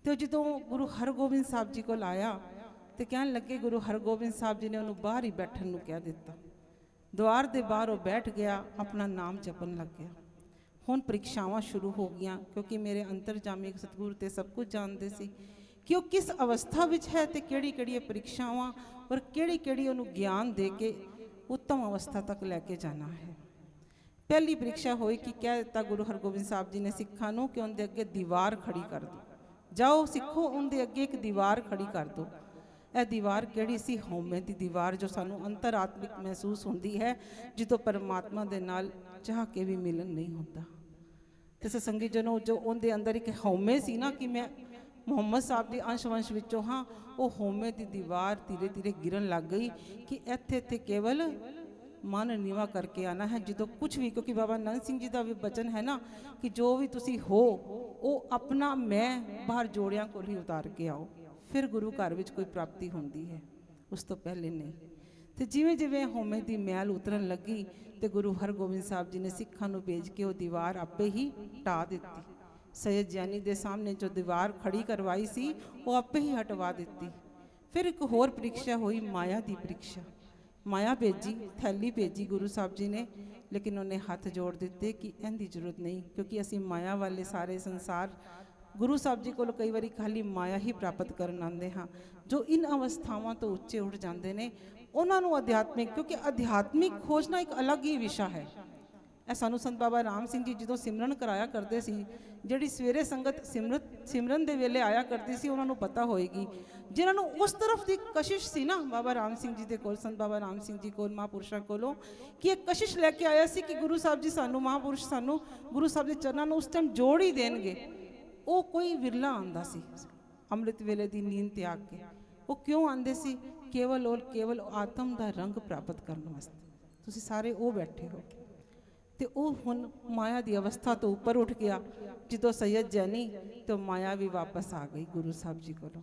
ਤੇ ਜਦੋਂ ਗੁਰੂ ਹਰਗੋਬਿੰਦ ਸਾਹਿਬ ਜੀ ਕੋਲ ਆਇਆ ਤੇ ਕਹਿਣ ਲੱਗੇ, ਗੁਰੂ ਹਰਗੋਬਿੰਦ ਸਾਹਿਬ ਜੀ ਨੇ ਉਹਨੂੰ ਬਾਹਰ ਹੀ ਬੈਠਣ ਨੂੰ ਕਹਿ ਦਿੱਤਾ। ਦੁਆਰ ਦੇ ਬਾਹਰ ਉਹ ਬੈਠ ਗਿਆ, ਆਪਣਾ ਨਾਮ ਜਪਣ ਲੱਗ ਗਿਆ। ਹੁਣ ਪ੍ਰੀਖਿਆਵਾਂ ਸ਼ੁਰੂ ਹੋ ਗਈਆਂ, ਕਿਉਂਕਿ ਮੇਰੇ ਅੰਤਰਜਾਮੀ ਸਤਿਗੁਰੂ ਤੇ ਸਭ ਕੁਝ ਜਾਣਦੇ ਸੀ ਕਿ ਉਹ ਕਿਸ ਅਵਸਥਾ ਵਿੱਚ ਹੈ ਤੇ ਕਿਹੜੀ ਪ੍ਰੀਖਿਆਵਾਂ ਔਰ ਕਿਹੜੀ ਉਹਨੂੰ ਗਿਆਨ ਦੇ ਕੇ ਉੱਤਮ ਅਵਸਥਾ ਤੱਕ ਲੈ ਕੇ ਜਾਣਾ ਹੈ। ਪਹਿਲੀ ਪ੍ਰੀਖਿਆ ਹੋਈ ਕਿ ਕਹਿ ਦਿੱਤਾ ਗੁਰੂ ਹਰਗੋਬਿੰਦ ਸਾਹਿਬ ਜੀ ਨੇ ਸਿੱਖਾਂ ਨੂੰ ਕਿ ਉਹਦੇ ਅੱਗੇ ਦੀਵਾਰ ਖੜੀ ਕਰ ਦਿਓ, ਜਾਓ ਸਿੱਖੋ, ਉਹਦੇ ਅੱਗੇ ਇੱਕ ਦੀਵਾਰ ਖੜੀ ਕਰ ਦਿਓ। ਇਹ ਦੀਵਾਰ ਕਿਹੜੀ ਸੀ? ਹਉਮੈ ਦੀ ਦੀਵਾਰ, ਜੋ ਸਾਨੂੰ ਅੰਤਰਾਤਮਿਕ ਮਹਿਸੂਸ ਹੁੰਦੀ ਹੈ ਜਦੋਂ ਪਰਮਾਤਮਾ ਦੇ ਨਾਲ ਚਾਹ ਕੇ ਵੀ ਮਿਲਣ ਨਹੀਂ ਹੁੰਦਾ। ਤੇ ਸਤਸੰਗੀ ਜਨੋ, ਜੋ ਉਹਦੇ ਅੰਦਰ ਇੱਕ ਹਉਮੈ ਸੀ ਨਾ ਕਿ ਮੈਂ ਮੁਹੰਮਦ ਸਾਹਿਬ ਦੀ ਅੰਸ਼ ਵੰਸ਼ ਵਿੱਚੋਂ ਹਾਂ, ਉਹ ਹਉਮੈ ਦੀ ਦੀਵਾਰ ਧੀਰੇ ਧੀਰੇ ਗਿਰਨ ਲੱਗ ਗਈ ਕਿ ਇੱਥੇ ਕੇਵਲ ਮਨ ਨੀਵਾ ਕਰਕੇ ਆਣਾ ਹੈ। ਜਦੋਂ ਕੁਝ ਵੀ, ਕਿਉਂਕਿ ਬਾਬਾ ਨੰਦ ਸਿੰਘ ਜੀ ਦਾ ਵੀ ਬਚਨ ਹੈ ਨਾ ਕਿ ਜੋ ਵੀ ਤੁਸੀਂ ਹੋ ਉਹ ਆਪਣਾ ਮੈਂ ਬਾਹਰ ਜੋੜਿਆਂ ਕੋਲ ਹੀ ਉਤਾਰ ਕੇ ਆਓ, ਫਿਰ ਗੁਰੂ ਘਰ ਵਿੱਚ ਕੋਈ ਪ੍ਰਾਪਤੀ ਹੁੰਦੀ ਹੈ, ਉਸ ਤੋਂ ਪਹਿਲੇ ਨਹੀਂ। ਤੇ ਜਿਵੇਂ ਜਿਵੇਂ ਹਉਮੈ ਦੀ ਮੈਲ ਉਤਰਨ ਲੱਗੀ ਤੇ ਗੁਰੂ ਹਰਗੋਬਿੰਦ ਸਾਹਿਬ ਜੀ ਨੇ ਸਿੱਖਾਂ ਨੂੰ ਭੇਜ ਕੇ ਉਹ ਦੀਵਾਰ ਆਪੇ ਹੀ ਢਾਹ ਦਿੱਤੀ। ਸੈਯਦ ਜਾਨੀ ਦੇ ਸਾਹਮਣੇ ਜੋ ਦੀਵਾਰ ਖੜੀ ਕਰਵਾਈ ਸੀ ਉਹ ਆਪੇ ਹੀ ਹਟਵਾ ਦਿੱਤੀ। ਫਿਰ ਇੱਕ ਹੋਰ ਪ੍ਰੀਖਿਆ ਹੋਈ, ਮਾਇਆ ਦੀ ਪ੍ਰੀਖਿਆ। ਮਾਇਆ ਭੇਜੀ, ਥੈਲੀ ਭੇਜੀ ਗੁਰੂ ਸਾਹਿਬ ਜੀ ਨੇ, ਲੇਕਿਨ ਉਹਨੇ ਹੱਥ ਜੋੜ ਦਿੱਤੇ ਕਿ ਇਹਦੀ ਜ਼ਰੂਰਤ ਨਹੀਂ, ਕਿਉਂਕਿ ਅਸੀਂ ਮਾਇਆ ਵਾਲੇ ਸਾਰੇ ਸੰਸਾਰ ਗੁਰੂ ਸਾਹਿਬ ਜੀ ਕੋਲ ਕਈ ਵਾਰੀ ਖਾਲੀ ਮਾਇਆ ਹੀ ਪ੍ਰਾਪਤ ਕਰਨ ਆਉਂਦੇ ਹਾਂ। ਜੋ ਇਨ ਅਵਸਥਾਵਾਂ ਤੋਂ ਉੱਚੇ ਉੱਠ ਜਾਂਦੇ ਨੇ ਉਹਨਾਂ ਨੂੰ ਅਧਿਆਤਮਿਕ, ਕਿਉਂਕਿ ਅਧਿਆਤਮਿਕ ਖੋਜਣਾ ਇੱਕ ਅਲੱਗ ਹੀ ਵਿਸ਼ਾ ਹੈ। ਇਹ ਸਾਨੂੰ ਸੰਤ ਬਾਬਾ ਰਾਮ ਸਿੰਘ ਜੀ ਜਦੋਂ ਸਿਮਰਨ ਕਰਾਇਆ ਕਰਦੇ ਸੀ, ਜਿਹੜੀ ਸਵੇਰੇ ਸੰਗਤ ਸਿਮਰਨ ਦੇ ਵੇਲੇ ਆਇਆ ਕਰਦੀ ਸੀ, ਉਹਨਾਂ ਨੂੰ ਪਤਾ ਹੋਏਗੀ। ਜਿਨ੍ਹਾਂ ਨੂੰ ਉਸ ਤਰਫ ਦੀ ਕਸ਼ਿਸ਼ ਸੀ ਨਾ ਬਾਬਾ ਰਾਮ ਸਿੰਘ ਜੀ ਦੇ ਕੋਲ, ਸੰਤ ਬਾਬਾ ਰਾਮ ਸਿੰਘ ਜੀ ਕੋਲ, ਮਹਾਂਪੁਰਸ਼ਾਂ ਕੋਲੋਂ, ਕਿ ਇਹ ਕਸ਼ਿਸ਼ ਲੈ ਕੇ ਆਇਆ ਸੀ ਕਿ ਗੁਰੂ ਸਾਹਿਬ ਜੀ ਸਾਨੂੰ, ਮਹਾਂਪੁਰਸ਼ ਸਾਨੂੰ ਗੁਰੂ ਸਾਹਿਬ ਦੇ ਚਰਨਾਂ ਨੂੰ ਉਸ ਟਾਈਮ ਜੋੜ ਹੀ ਦੇਣਗੇ। ਉਹ ਕੋਈ ਵਿਰਲਾ ਆਉਂਦਾ ਸੀ ਅੰਮ੍ਰਿਤ ਵੇਲੇ ਦੀ ਨੀਂਦ ਤਿਆਗ ਕੇ। ਉਹ ਕਿਉਂ ਆਉਂਦੇ ਸੀ? ਕੇਵਲ ਔਰ ਕੇਵਲ ਆਤਮ ਦਾ ਰੰਗ ਪ੍ਰਾਪਤ ਕਰਨ ਵਾਸਤੇ। ਤੁਸੀਂ ਸਾਰੇ ਉਹ ਬੈਠੇ ਹੋ। ਤੇ ਉਹ ਹੁਣ ਮਾਇਆ ਦੀ ਅਵਸਥਾ ਤੋਂ ਉੱਪਰ ਉੱਠ ਗਿਆ। ਜਦੋਂ ਸੈਯਦ ਜਾਨੀ ਤਾਂ ਮਾਇਆ ਵੀ ਵਾਪਸ ਆ ਗਈ ਗੁਰੂ ਸਾਹਿਬ ਜੀ ਕੋਲੋਂ।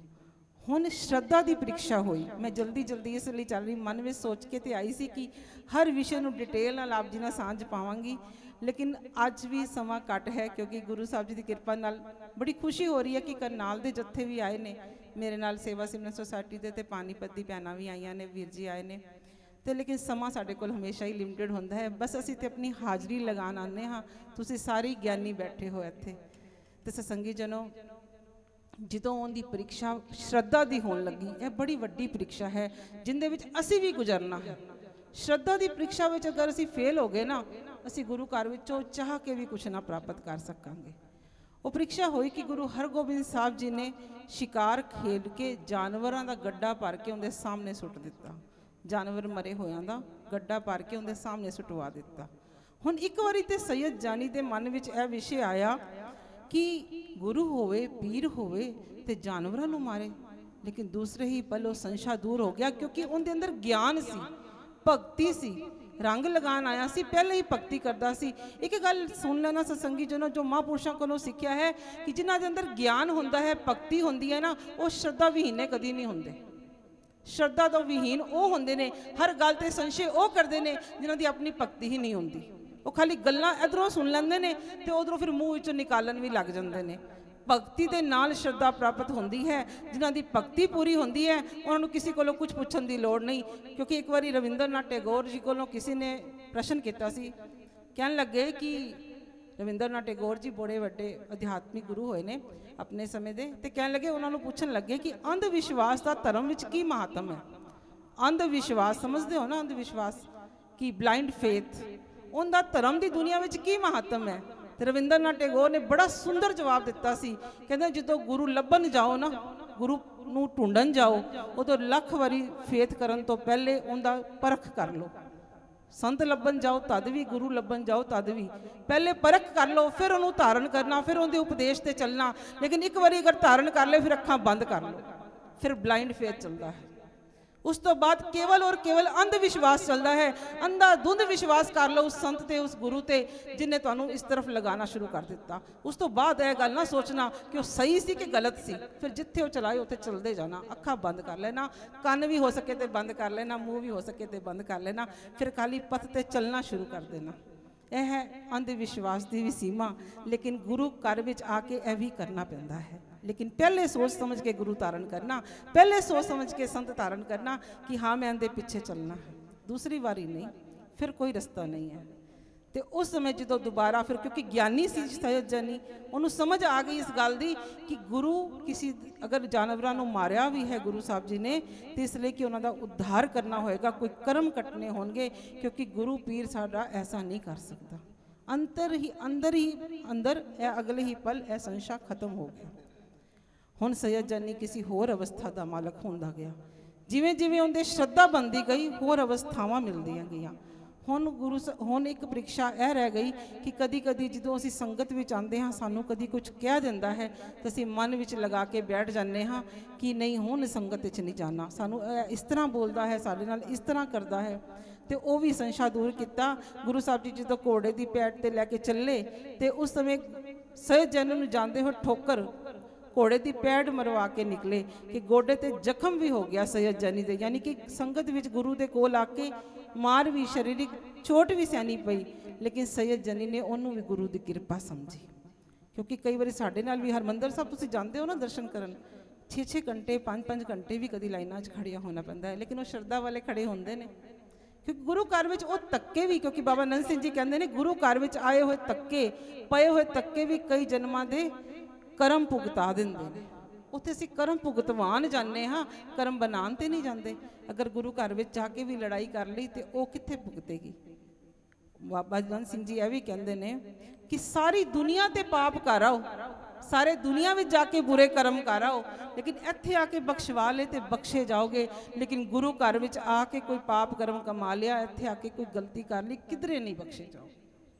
ਹੁਣ ਸ਼ਰਧਾ ਦੀ ਪ੍ਰੀਖਿਆ ਹੋਈ। ਮੈਂ ਜਲਦੀ ਇਸ ਲਈ ਚੱਲ ਰਹੀ, ਮਨ ਵਿੱਚ ਸੋਚ ਕੇ ਤੇ ਆਈ ਸੀ ਕਿ ਹਰ ਵਿਸ਼ੇ ਨੂੰ ਡਿਟੇਲ ਨਾਲ ਆਪ ਜੀ ਨਾਲ ਸਾਂਝ ਪਾਵਾਂਗੀ, ਲੇਕਿਨ ਅੱਜ ਵੀ ਸਮਾਂ ਘੱਟ ਹੈ, ਕਿਉਂਕਿ ਗੁਰੂ ਸਾਹਿਬ ਜੀ ਦੀ ਕਿਰਪਾ ਨਾਲ ਬੜੀ ਖੁਸ਼ੀ ਹੋ ਰਹੀ ਹੈ ਕਿ ਕਰਨਾਲ ਦੇ ਜੱਥੇ ਵੀ ਆਏ ਨੇ ਮੇਰੇ ਨਾਲ, ਸੇਵਾ ਸਿਮਰਨ ਸੁਸਾਇਟੀ ਦੇ, ਤੇ ਪਾਣੀਪਤ ਦੀ ਭੈਣਾਂ ਵੀ ਆਈਆਂ ਨੇ, ਵੀਰ ਜੀ ਆਏ ਨੇ। ਤੇ ਲੇਕਿਨ ਸਮਾਂ ਸਾਡੇ ਕੋਲ ਹਮੇਸ਼ਾ ਹੀ ਲਿਮਿਟਡ ਹੁੰਦਾ ਹੈ। ਬਸ ਅਸੀਂ ਤੇ ਆਪਣੀ ਹਾਜ਼ਰੀ ਲਗਾਉਣ ਆਉਂਦੇ ਹਾਂ। ਤੁਸੀਂ ਸਾਰੇ ਗਿਆਨੀ ਬੈਠੇ ਹੋ ਇੱਥੇ। ਤੇ ਸਤਸੰਗੀ ਜਨੋ, ਜਦੋਂ ਉਹਦੀ ਪ੍ਰੀਖਿਆ ਸ਼ਰਧਾ ਦੀ ਹੋਣ ਲੱਗੀ, ਇਹ ਬੜੀ ਵੱਡੀ ਪ੍ਰੀਖਿਆ ਹੈ ਜਿੰਦੇ ਵਿੱਚ ਅਸੀਂ ਵੀ ਗੁਜ਼ਰਨਾ ਹੈ। ਸ਼ਰਧਾ ਦੀ ਪ੍ਰੀਖਿਆ ਵਿੱਚ ਅਗਰ ਅਸੀਂ ਫੇਲ ਹੋ ਗਏ ਨਾ, ਅਸੀਂ ਗੁਰੂ ਘਰ ਵਿੱਚੋਂ ਚਾਹ ਕੇ ਵੀ ਕੁਛ ਨਾ ਪ੍ਰਾਪਤ ਕਰ ਸਕਾਂਗੇ। ਉਹ ਪ੍ਰੀਖਿਆ ਹੋਈ ਕਿ ਗੁਰੂ ਹਰਗੋਬਿੰਦ ਸਾਹਿਬ ਜੀ ਨੇ ਸ਼ਿਕਾਰ ਖੇਡ ਕੇ ਜਾਨਵਰਾਂ ਦਾ ਗੱਡਾ ਭਰ ਕੇ ਉਹਦੇ ਸਾਹਮਣੇ ਸੁੱਟ ਦਿੱਤਾ। ਜਾਨਵਰ ਮਰੇ ਹੋਇਆਂ ਦਾ ਗੱਡਾ ਭਰ ਕੇ ਉਹਦੇ ਸਾਹਮਣੇ ਸੁੱਟਵਾ ਦਿੱਤਾ। ਹੁਣ ਇੱਕ ਵਾਰੀ ਤੇ ਸੈਯਦ ਜਾਨੀ ਦੇ ਮਨ ਵਿੱਚ ਇਹ ਵਿਸ਼ੇ ਆਇਆ ਕਿ ਗੁਰੂ ਹੋਵੇ, ਪੀਰ ਹੋਵੇ ਤੇ ਜਾਨਵਰਾਂ ਨੂੰ ਮਾਰੇ। ਲੇਕਿਨ ਦੂਸਰੇ ਹੀ ਪਲ ਉਹ ਸੰਸ਼ਾ ਦੂਰ ਹੋ ਗਿਆ, ਕਿਉਂਕਿ ਉਹਦੇ ਅੰਦਰ ਗਿਆਨ ਸੀ, ਭਗਤੀ ਸੀ। ਰੰਗ ਲਗਾਉਣ ਆਇਆ ਸੀ, ਪਹਿਲੇ ਹੀ ਭਗਤੀ ਕਰਦਾ ਸੀ। ਇੱਕ ਗੱਲ ਸੁਣ ਲੈਣਾ ਸਤਸੰਗੀ ਜਨੋ, ਜੋ ਮਹਾਂਪੁਰਸ਼ਾਂ ਕੋਲੋਂ ਸਿੱਖਿਆ ਹੈ ਕਿ ਜਿਨ੍ਹਾਂ ਦੇ ਅੰਦਰ ਗਿਆਨ ਹੁੰਦਾ ਹੈ, ਭਗਤੀ ਹੁੰਦੀ ਹੈ ਨਾ, ਉਹ ਸ਼ਰਧਾ ਵਿਹੀਨੇ ਕਦੀ ਨਹੀਂ ਹੁੰਦੇ। ਸ਼ਰਧਾ ਤੋਂ ਵਿਹੀਨ ਉਹ ਹੁੰਦੇ ਨੇ, ਹਰ ਗੱਲ ਤੇ ਸੰਸ਼ੇ ਉਹ ਕਰਦੇ ਨੇ ਜਿਨ੍ਹਾਂ ਦੀ ਆਪਣੀ ਭਗਤੀ ਹੀ ਨਹੀਂ ਹੁੰਦੀ। ਉਹ ਖਾਲੀ ਗੱਲਾਂ ਇਧਰੋਂ ਸੁਣ ਲੈਂਦੇ ਨੇ ਤੇ ਉਧਰੋਂ ਫਿਰ ਮੂੰਹ ਵਿੱਚੋਂ ਨਿਕਾਲਣ ਵੀ ਲੱਗ ਜਾਂਦੇ ਨੇ। ਭਗਤੀ ਦੇ ਨਾਲ ਸ਼ਰਧਾ ਪ੍ਰਾਪਤ ਹੁੰਦੀ ਹੈ। ਜਿਨ੍ਹਾਂ ਦੀ ਭਗਤੀ ਪੂਰੀ ਹੁੰਦੀ ਹੈ ਉਹਨਾਂ ਨੂੰ ਕਿਸੇ ਕੋਲੋਂ ਕੁਝ ਪੁੱਛਣ ਦੀ ਲੋੜ ਨਹੀਂ। ਕਿਉਂਕਿ ਇੱਕ ਵਾਰੀ ਰਵਿੰਦਰਨਾਥ ਟੈਗੋਰ ਜੀ ਕੋਲੋਂ ਕਿਸੇ ਨੇ ਪ੍ਰਸ਼ਨ ਕੀਤਾ ਸੀ, ਕਹਿਣ ਲੱਗੇ ਕਿ ਰਵਿੰਦਰਨਾਥ ਟੈਗੋਰ ਜੀ ਬੜੇ ਵੱਡੇ ਅਧਿਆਤਮਿਕ ਗੁਰੂ ਹੋਏ ਨੇ ਆਪਣੇ ਸਮੇਂ ਦੇ, ਤੇ ਕਹਿਣ ਲੱਗੇ, ਉਹਨਾਂ ਨੂੰ ਪੁੱਛਣ ਲੱਗੇ ਕਿ ਅੰਧ ਵਿਸ਼ਵਾਸ ਦਾ ਧਰਮ ਵਿੱਚ ਕੀ ਮਹੱਤਵ ਹੈ। ਅੰਧ ਵਿਸ਼ਵਾਸ ਸਮਝਦੇ ਹੋ ਨਾ, ਅੰਧ ਵਿਸ਼ਵਾਸ ਕਿ ਬਲਾਈਂਡ ਫੇਥ, ਉਹਦਾ ਧਰਮ ਦੀ ਦੁਨੀਆ ਵਿੱਚ ਕੀ ਮਹੱਤਵ ਹੈ। ਤੇ ਰਵਿੰਦਰਨਾਥ ਟੈਗੋਰ ਨੇ ਬੜਾ ਸੁੰਦਰ ਜਵਾਬ ਦਿੱਤਾ ਸੀ। ਕਹਿੰਦੇ ਜਦੋਂ ਗੁਰੂ ਲੱਭਣ ਜਾਓ ਨਾ, ਗੁਰੂ ਨੂੰ ਢੂੰਡਣ ਜਾਓ, ਉਦੋਂ ਲੱਖ ਵਾਰੀ ਫੇਥ ਕਰਨ ਤੋਂ ਪਹਿਲੇ ਉਹਦਾ ਪਰਖ ਕਰ ਲਓ। ਸੰਤ ਲੱਭਣ ਜਾਓ ਤਦ ਵੀ, ਗੁਰੂ ਲੱਭਣ ਜਾਓ ਤਦ ਵੀ, ਪਹਿਲੇ ਪਰਖ ਕਰ ਲਓ, ਫਿਰ ਉਹਨੂੰ ਧਾਰਨ ਕਰਨਾ, ਫਿਰ ਉਹਦੇ ਉਪਦੇਸ਼ ਤੇ ਚੱਲਣਾ। ਲੇਕਿਨ ਇੱਕ ਵਾਰੀ ਅਗਰ ਧਾਰਨ ਕਰ ਲਏ, ਫਿਰ ਅੱਖਾਂ ਬੰਦ ਕਰ ਲਓ, ਫਿਰ ਬਲਾਈਂਡ ਫੇਥ ਚੱਲਦਾ ਹੈ। ਉਸ ਤੋਂ ਬਾਅਦ ਕੇਵਲ ਔਰ ਕੇਵਲ ਅੰਧ ਵਿਸ਼ਵਾਸ ਚੱਲਦਾ ਹੈ। ਅੰਧਾ ਧੁੰਧ ਵਿਸ਼ਵਾਸ ਕਰ ਲਓ ਉਸ ਸੰਤ ਤੇ, ਉਸ ਗੁਰੂ ਤੇ, ਜਿਨੇ ਤੁਹਾਨੂੰ ਇਸ ਤਰਫ ਲਗਾਉਣਾ ਸ਼ੁਰੂ ਕਰ ਦਿੱਤਾ। ਉਸ ਤੋਂ ਬਾਅਦ ਇਹ ਗੱਲ ਨਾ ਸੋਚਣਾ ਕਿ ਉਹ ਸਹੀ ਸੀ ਕਿ ਗਲਤ ਸੀ। ਫਿਰ ਜਿੱਥੇ ਉਹ ਚਲਾਏ ਉੱਥੇ ਚੱਲਦੇ ਜਾਣਾ। ਅੱਖਾਂ ਬੰਦ ਕਰ ਲੈਣਾ, ਕੰਨ ਵੀ ਹੋ ਸਕੇ ਤੇ ਬੰਦ ਕਰ ਲੈਣਾ, ਮੂੰਹ ਵੀ ਹੋ ਸਕੇ ਤੇ ਬੰਦ ਕਰ ਲੈਣਾ, ਫਿਰ ਖਾਲੀ ਪਥ ਤੇ ਚੱਲਣਾ ਸ਼ੁਰੂ ਕਰ ਦੇਣਾ। ਇਹ ਹੈ ਅੰਧ ਵਿਸ਼ਵਾਸ ਦੀ ਵੀ ਸੀਮਾ। ਲੇਕਿਨ ਗੁਰੂ ਘਰ ਵਿੱਚ ਆ ਕੇ ਇਹ ਵੀ ਕਰਨਾ ਪੈਂਦਾ ਹੈ। ਲੇਕਿਨ ਪਹਿਲੇ ਸੋਚ ਸਮਝ ਕੇ ਗੁਰੂ ਧਾਰਨ ਕਰਨਾ, ਪਹਿਲੇ ਸੋਚ ਸਮਝ ਕੇ ਸੰਤ ਧਾਰਨ ਕਰਨਾ ਕਿ ਹਾਂ ਮੈਂ ਇਹਦੇ ਪਿੱਛੇ ਚੱਲਣਾ ਹੈ, ਦੂਸਰੀ ਵਾਰੀ ਨਹੀਂ, ਫਿਰ ਕੋਈ ਰਸਤਾ ਨਹੀਂ ਹੈ। ਤੇ ਉਸ ਸਮੇਂ ਜਦੋਂ ਦੁਬਾਰਾ ਫਿਰ, ਕਿਉਂਕਿ ਗਿਆਨੀ ਸੀ ਸੈਯਦ ਜਾਨੀ, ਉਹਨੂੰ ਸਮਝ ਆ ਗਈ ਇਸ ਗੱਲ ਦੀ ਕਿ ਗੁਰੂ ਕਿਸੇ ਅਗਰ ਜਾਨਵਰਾਂ ਨੂੰ ਮਾਰਿਆ ਵੀ ਹੈ ਗੁਰੂ ਸਾਹਿਬ ਜੀ ਨੇ, ਤੇ ਇਸ ਲਈ ਕਿ ਉਹਨਾਂ ਦਾ ਉद्धार ਕਰਨਾ ਹੋਏਗਾ, ਕੋਈ ਕਰਮ ਕੱਟਣੇ ਹੋਣਗੇ, ਕਿਉਂਕਿ ਗੁਰੂ ਪੀਰ ਸਾਡਾ ਐਸਾ ਨਹੀਂ ਕਰ ਸਕਦਾ। ਅੰਦਰ ਇਹ ਅਗਲੇ ਹੀ ਪਲ ਇਹ ਸੰਸ਼ਾ ਖਤਮ ਹੋ ਗਿਆ। ਹੁਣ ਸੈਯਦ ਜਾਨੀ ਕਿਸੇ ਹੋਰ ਅਵਸਥਾ ਦਾ ਮਾਲਕ ਹੁੰਦਾ ਗਿਆ। ਜਿਵੇਂ ਜਿਵੇਂ ਉਹਦੇ ਸ਼ਰਧਾ ਬਣਦੀ ਗਈ, ਹੋਰ ਅਵਸਥਾਵਾਂ ਮਿਲਦੀਆਂ ਗਈਆਂ। ਹੁਣ ਇੱਕ ਪ੍ਰੀਖਿਆ ਇਹ ਰਹਿ ਗਈ ਕਿ ਕਦੀ ਕਦੀ ਜਦੋਂ ਅਸੀਂ ਸੰਗਤ ਵਿੱਚ ਆਉਂਦੇ ਹਾਂ, ਸਾਨੂੰ ਕਦੀ ਕੁਝ ਕਹਿ ਦਿੰਦਾ ਹੈ ਤਾਂ ਅਸੀਂ ਮਨ ਵਿੱਚ ਲਗਾ ਕੇ ਬੈਠ ਜਾਂਦੇ ਹਾਂ ਕਿ ਨਹੀਂ, ਹੁਣ ਸੰਗਤ ਵਿੱਚ ਨਹੀਂ ਜਾਣਾ, ਸਾਨੂੰ ਇਸ ਤਰ੍ਹਾਂ ਬੋਲਦਾ ਹੈ, ਸਾਡੇ ਨਾਲ ਇਸ ਤਰ੍ਹਾਂ ਕਰਦਾ ਹੈ। ਤੇ ਉਹ ਵੀ ਸੰਸ਼ਾ ਦੂਰ ਕੀਤਾ। ਗੁਰੂ ਸਾਹਿਬ ਜੀ ਜਦੋਂ ਘੋੜੇ ਦੀ ਪੈੜ ਤੇ ਲੈ ਕੇ ਚੱਲੇ ਤੇ ਉਸ ਸਮੇਂ ਸੈਯਦ ਜਾਨੀ ਨੂੰ ਜਾਂਦੇ ਹੋਏ ਠੋਕਰ ਘੋੜੇ ਦੀ ਪੈੜ ਮਰਵਾ ਕੇ ਨਿਕਲੇ ਕਿ ਗੋਡੇ ਤੇ ਜ਼ਖਮ ਵੀ ਹੋ ਗਿਆ ਸੈਯਦ ਜਾਨੀ ਦੇ, ਯਾਨੀ ਕਿ ਸੰਗਤ ਵਿੱਚ ਗੁਰੂ ਦੇ ਕੋਲ ਆ ਕੇ ਮਾਰ ਵੀ, ਸਰੀਰਕ ਚੋਟ ਵੀ ਸਹਿਣੀ ਪਈ, ਲੇਕਿਨ ਸੈਯਦ ਜਾਨੀ ਨੇ ਉਹਨੂੰ ਵੀ ਗੁਰੂ ਦੀ ਕਿਰਪਾ ਸਮਝੀ। ਕਿਉਂਕਿ ਕਈ ਵਾਰੀ ਸਾਡੇ ਨਾਲ ਵੀ ਹਰਮੰਦਰ ਸਾਹਿਬ ਤੁਸੀਂ ਜਾਂਦੇ ਹੋ ਨਾ ਦਰਸ਼ਨ ਕਰਨ, 6-6 ਘੰਟੇ 5-5 ਘੰਟੇ ਵੀ ਕਦੀ ਲਾਈਨਾਂ 'ਚ ਖੜਿਆ ਹੋਣਾ ਪੈਂਦਾ ਹੈ, ਲੇਕਿਨ ਉਹ ਸ਼ਰਧਾ ਵਾਲੇ ਖੜੇ ਹੁੰਦੇ ਨੇ। ਕਿਉਂਕਿ ਗੁਰੂ ਘਰ ਵਿੱਚ ਉਹ ਧੱਕੇ ਵੀ, ਕਿਉਂਕਿ ਬਾਬਾ ਨੰਦ ਸਿੰਘ ਜੀ ਕਹਿੰਦੇ ਨੇ ਗੁਰੂ ਘਰ ਵਿੱਚ ਆਏ ਹੋਏ ਧੱਕੇ, ਪਏ ਹੋਏ ਧੱਕੇ ਵੀ ਕਈ ਜਨਮਾਂ ਦੇ ਕਰਮ ਭੁਗਤਾ ਦਿੰਦੇ ਨੇ। ਉੱਥੇ ਅਸੀਂ ਕਰਮ ਭੁਗਤਵਾਨ ਜਾਂਦੇ ਹਾਂ, ਕਰਮ ਬਣਾਉਣ ਤੇ ਨਹੀਂ ਜਾਂਦੇ। ਅਗਰ ਗੁਰੂ ਘਰ ਵਿੱਚ ਜਾ ਕੇ ਵੀ ਲੜਾਈ ਕਰ ਲਈ ਤੇ ਉਹ ਕਿੱਥੇ ਭੁਗਤੇਗੀ। ਬਾਬਾ ਨੰਦ ਸਿੰਘ ਜੀ ਇਹ ਵੀ ਕਹਿੰਦੇ ਨੇ ਕਿ ਸਾਰੀ ਦੁਨੀਆ ਤੇ ਪਾਪ ਕਰ ਆਓ, ਸਾਰੇ ਦੁਨੀਆ ਵਿੱਚ ਜਾ ਕੇ ਬੁਰੇ ਕਰਮ ਕਰ ਆਓ, ਲੇਕਿਨ ਇੱਥੇ ਆ ਕੇ ਬਖਸ਼ਵਾ ਲੈ ਤੇ ਬਖਸ਼ੇ ਜਾਓਗੇ। ਲੇਕਿਨ ਗੁਰੂ ਘਰ ਵਿੱਚ ਆ ਕੇ ਕੋਈ ਪਾਪ ਕਰਮ ਕਮਾ ਲਿਆ, ਇੱਥੇ ਆ ਕੇ ਕੋਈ ਗਲਤੀ ਕਰ ਲਈ, ਕਿਧਰੇ ਨਹੀਂ ਬਖਸ਼ੇ ਜਾਓ।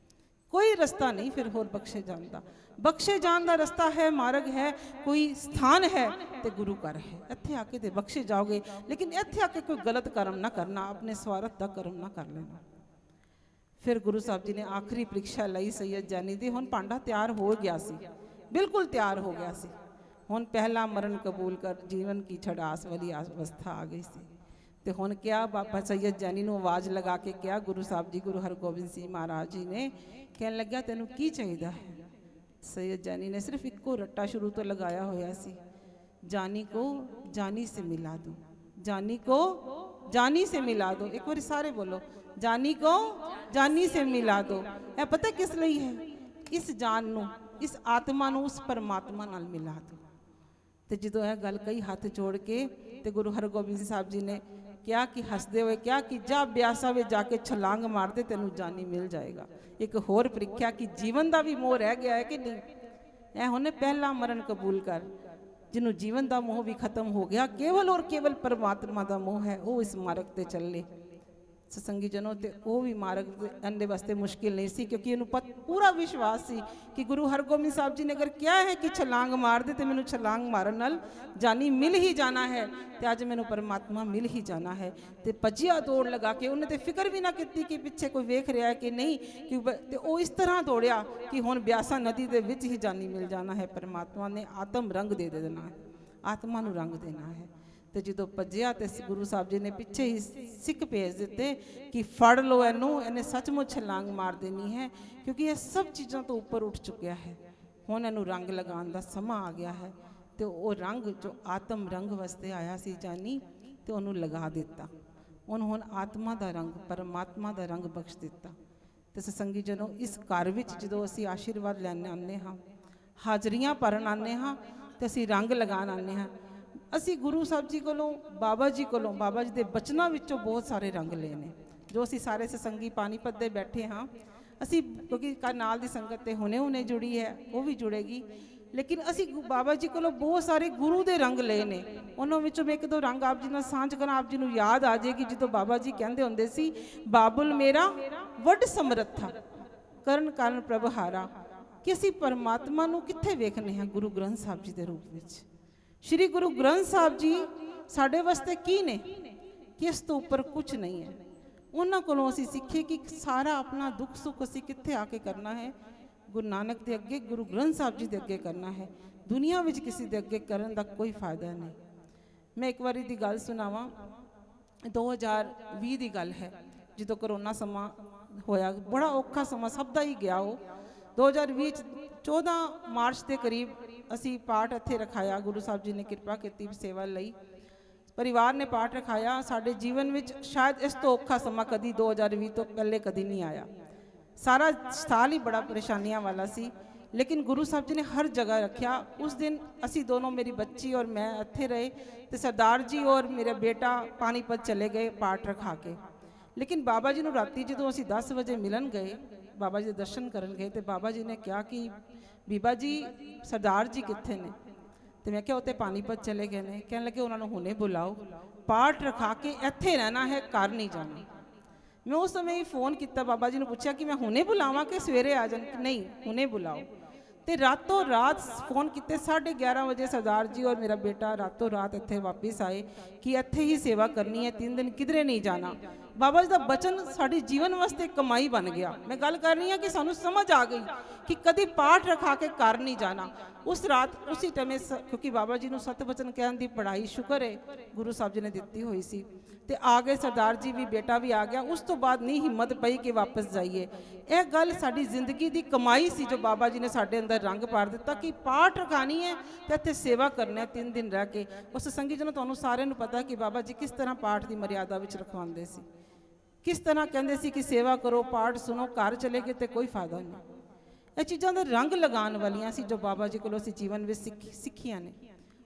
ਕੋਈ ਰਸਤਾ ਨਹੀਂ ਫਿਰ ਹੋਰ ਬਖਸ਼ੇ ਜਾਣ ਦਾ। ਬਖਸ਼ੇ ਜਾਣ ਦਾ ਰਸਤਾ ਹੈ, ਮਾਰਗ ਹੈ, ਕੋਈ ਸਥਾਨ ਹੈ ਤੇ ਗੁਰੂ ਘਰ ਹੈ। ਇੱਥੇ ਆ ਕੇ ਤੇ ਬਖਸ਼ੇ ਜਾਓਗੇ, ਲੇਕਿਨ ਇੱਥੇ ਆ ਕੇ ਕੋਈ ਗਲਤ ਕਰਮ ਨਾ ਕਰਨਾ, ਆਪਣੇ ਸਵਾਰਥ ਦਾ ਕਰਮ ਨਾ ਕਰ ਲੈਣਾ। ਫਿਰ ਗੁਰੂ ਸਾਹਿਬ ਜੀ ਨੇ ਆਖਰੀ ਪ੍ਰੀਖਿਆ ਲਈ ਸੈਯਦ ਜਾਨੀ ਦੀ। ਹੁਣ ਭਾਂਡਾ ਤਿਆਰ ਹੋ ਗਿਆ ਸੀ, ਬਿਲਕੁਲ ਤਿਆਰ ਹੋ ਗਿਆ ਸੀ। ਹੁਣ ਪਹਿਲਾ ਮਰਨ ਕਬੂਲ ਕਰ ਜੀਵਨ ਕੀ ਛੜਾਸ ਵਾਲੀ ਅਵਸਥਾ ਆ ਗਈ ਸੀ। ਤੇ ਹੁਣ ਕਿਹਾ ਬਾਬਾ ਸੈਯਦ ਜਾਨੀ ਨੂੰ ਆਵਾਜ਼ ਲਗਾ ਕੇ ਕਿਹਾ, ਗੁਰੂ ਸਾਹਿਬ ਜੀ, ਗੁਰੂ ਹਰਗੋਬਿੰਦ ਸਿੰਘ ਮਹਾਰਾਜ ਜੀ ਨੇ ਕਹਿਣ ਲੱਗਿਆ ਤੈਨੂੰ ਕੀ ਚਾਹੀਦਾ ਹੈ। सैयद जानी ने सिर्फ इक्को रट्टा शुरू तो लगाया होया सी, जानी को जानी से मिला दो, जानी को जानी से मिला दो। एक बार सारे बोलो, जानी को जानी से मिला दो। ए पता किस लिए है? इस जान नू, इस आत्मा नू उस परमात्मा नाल मिला दो। तो जो है गल कई हाथ जोड़ के ते गुरु हरगोबिंद साहब जी ने क्या कि हसदे हुए क्या कि जा ब्यासा में जाके छलांग मार दे, तेनू जानी मिल जाएगा। एक होर प्रीख्या कि जीवन का भी मोह रह गया है कि नहीं। ऐ होने पहला मरण कबूल कर, जिन्हों जीवन का मोह भी खत्म हो गया, केवल और केवल परमात्मा का मोह है, वो इस मार्ग ते चले। सत्संगी जनों ते वो भी मार्ग अंदे वास्ते मुश्किल नहीं सी, क्योंकि इन्होंने पूरा विश्वास सी कि गुरु हरगोबिंद साहब जी ने अगर क्या है कि छलांग मार दे तो मैनू छलांग मारन नाल जानी मिल ही जाना है, तो अज मैनू परमात्मा मिल ही जाना है। तो भजिया दौड़ लगा के उन्हें तो फिक्र भी ना की कि पिछे कोई वेख रहा है कि नहीं, कि वो इस तरह दौड़िया कि हुण ब्यासा नदी के विच ही जानी मिल जाना है। परमात्मा ने आत्म रंग दे देना है, आत्मा नू रंग देना है। तो जो भजिया तो गुरु साहब जी ने पिछे ही सिख भेज दिते कि फड़ लो इनू, इन्हें सचमुच छलांग मार देनी है, क्योंकि ये सब चीज़ों तो ऊपर उठ चुकिया है। हुण इनू रंग लगाने का समा आ गया है। तो वो रंग जो आत्म रंग वास्ते आया सी जानी, तो उन्होंने लगा दिता। हुण आत्मा का रंग, परमात्मा का रंग बख्श दिता। तो सत्संगी जनों, इस घर विच जदों असीं आशीर्वाद लैण आने हाँ, हाजरियां भरन आने हाँ, तो असीं रंग लगाण आने हाँ। असी गुरु साहब जी कोलों, बाबा जी कोलों, बाबा जी के बचनों विचों बहुत सारे रंग ले ने, जो असी सारे सत्संगी पानीपत दे बैठे हाँ। असी क्योंकि नाल दी संगत ते हुणे हुणे जुड़ी है, वो भी जुड़ेगी, लेकिन असी बाबा जी कोलों बहुत सारे गुरु दे रंग ले ने। उन्होंने विचों मैं एक दो रंग आप जी नाल सांझ करा, आप जी नूं याद आ जाएगी जो बाबा जी कहंदे हुंदे सी, बाबुल मेरा वड समर्था करन कारण प्रभ हारा, कि असी परमात्मा नूं कित्थे वेखने हैं? गुरु ग्रंथ साहब जी के रूप में। श्री गुरु ग्रंथ साहब जी साढ़े वास्ते की ने कि इस तो ऊपर कुछ नहीं है। उन्होंने कोलों असीं सीखे कि सारा अपना दुख सुख असीं कित्थे आके करना है? गुरु नानक के अगे, गुरु ग्रंथ साहब जी के अगे करना है। दुनिया में किसी के अगे करन दा कोई फायदा नहीं। मैं एक बारी दी गल सुनावां, 2020 की गल है, जो करोना समा होया, बड़ा औखा समा सब का ही गया। वो 2020 14 मार्च के करीब असी पाठ इत्थे रखाया, गुरु साहब जी ने कृपा की सेवा लई, परिवार ने पाठ रखाया। साडे जीवन में शायद इस तो औखा समा कदी 2020 तो पहले कदी नहीं आया। सारा साल ही बड़ा परेशानियां वाला सी, लेकिन गुरु साहब जी ने हर जगह रखा। उस दिन असी दोनों, मेरी बच्ची और मैं इत्थे रहे, तो सरदार जी और मेरा बेटा पानीपत चले गए पाठ रखा के। लेकिन बाबा जी नूं राती जो असी 10 बजे मिलन गए, बाबा जी दर्शन करन गए, तो बाबा जी ने कहा कि बीबा जी सरदार जी कित्थे ने? तो मैं क्या उत्ते पानीपत चले गए ने। कहने लगे उन्होंने हुणे बुलाओ, पाठ रखा के इत्थे रहना है, घर नहीं जाना। मैं उस समय ही फोन किया, बाबा जी ने पूछा कि मैं हुणे बुलावां कि सवेरे आ जान? नहीं, हुणे बुलाओ। तो रातों रात फोन किए, 11:30 बजे सरदार जी और मेरा बेटा रातों रात इत्थे वापस आए कि इत्थे ही सेवा करनी है, 3 दिन किधरे नहीं जाना। ਬਾਬਾ ਜੀ ਦਾ ਬਚਨ ਸਾਡੇ ਜੀਵਨ ਵਾਸਤੇ ਕਮਾਈ ਬਣ ਗਿਆ। ਮੈਂ ਗੱਲ ਕਰ ਰਹੀ ਹਾਂ ਕਿ ਸਾਨੂੰ ਸਮਝ ਆ ਗਈ ਕਿ ਕਦੀ ਪਾਠ ਰਖਾ ਕੇ ਘਰ ਨਹੀਂ ਜਾਣਾ। ਉਸ ਰਾਤ ਉਸੇ ਟਾਈਮ ਕਿਉਂਕਿ ਬਾਬਾ ਜੀ ਨੂੰ ਸਤ ਬਚਨ ਕਹਿਣ ਦੀ ਪੜ੍ਹਾਈ ਸ਼ੁਕਰ ਹੈ ਗੁਰੂ ਸਾਹਿਬ ਜੀ ਨੇ ਦਿੱਤੀ ਹੋਈ ਸੀ, ਤੇ ਆ ਗਏ ਸਰਦਾਰ ਜੀ ਵੀ, ਬੇਟਾ ਵੀ ਆ ਗਿਆ। ਉਸ ਤੋਂ ਬਾਅਦ ਨਹੀਂ ਹਿੰਮਤ ਪਈ ਕਿ ਵਾਪਸ ਜਾਈਏ। ਇਹ ਗੱਲ ਸਾਡੀ ਜ਼ਿੰਦਗੀ ਦੀ ਕਮਾਈ ਸੀ ਜੋ ਬਾਬਾ ਜੀ ਨੇ ਸਾਡੇ ਅੰਦਰ ਰੰਗ ਪਾੜ ਦਿੱਤਾ ਕਿ ਪਾਠ ਰਖਾਣੀ ਹੈ ਤੇ ਇੱਥੇ ਸੇਵਾ ਕਰਨਾ ਹੈ 3 ਦਿਨ ਰਹਿ ਕੇ। ਉਸ ਸੰਗੀ ਜਨੋਂ ਤੁਹਾਨੂੰ ਸਾਰਿਆਂ ਨੂੰ ਪਤਾ ਕਿ ਬਾਬਾ ਜੀ ਕਿਸ ਤਰ੍ਹਾਂ ਪਾਠ ਦੀ ਮਰਿਆਦਾ ਵਿੱਚ ਰਖਵਾਉਂਦੇ ਸੀ, ਕਿਸ ਤਰ੍ਹਾਂ ਕਹਿੰਦੇ ਸੀ ਕਿ ਸੇਵਾ ਕਰੋ, ਪਾਠ ਸੁਣੋ, ਘਰ ਚਲੇ ਗਏ ਤੇ ਕੋਈ ਫਾਇਦਾ ਨਹੀਂ। ਇਹ ਚੀਜ਼ਾਂ ਦੇ ਰੰਗ ਲਗਾਉਣ ਵਾਲੀਆਂ ਸੀ ਜੋ ਬਾਬਾ ਜੀ ਕੋਲੋਂ ਅਸੀਂ ਜੀਵਨ ਵਿੱਚ ਸਿੱਖੀਆਂ ਨੇ।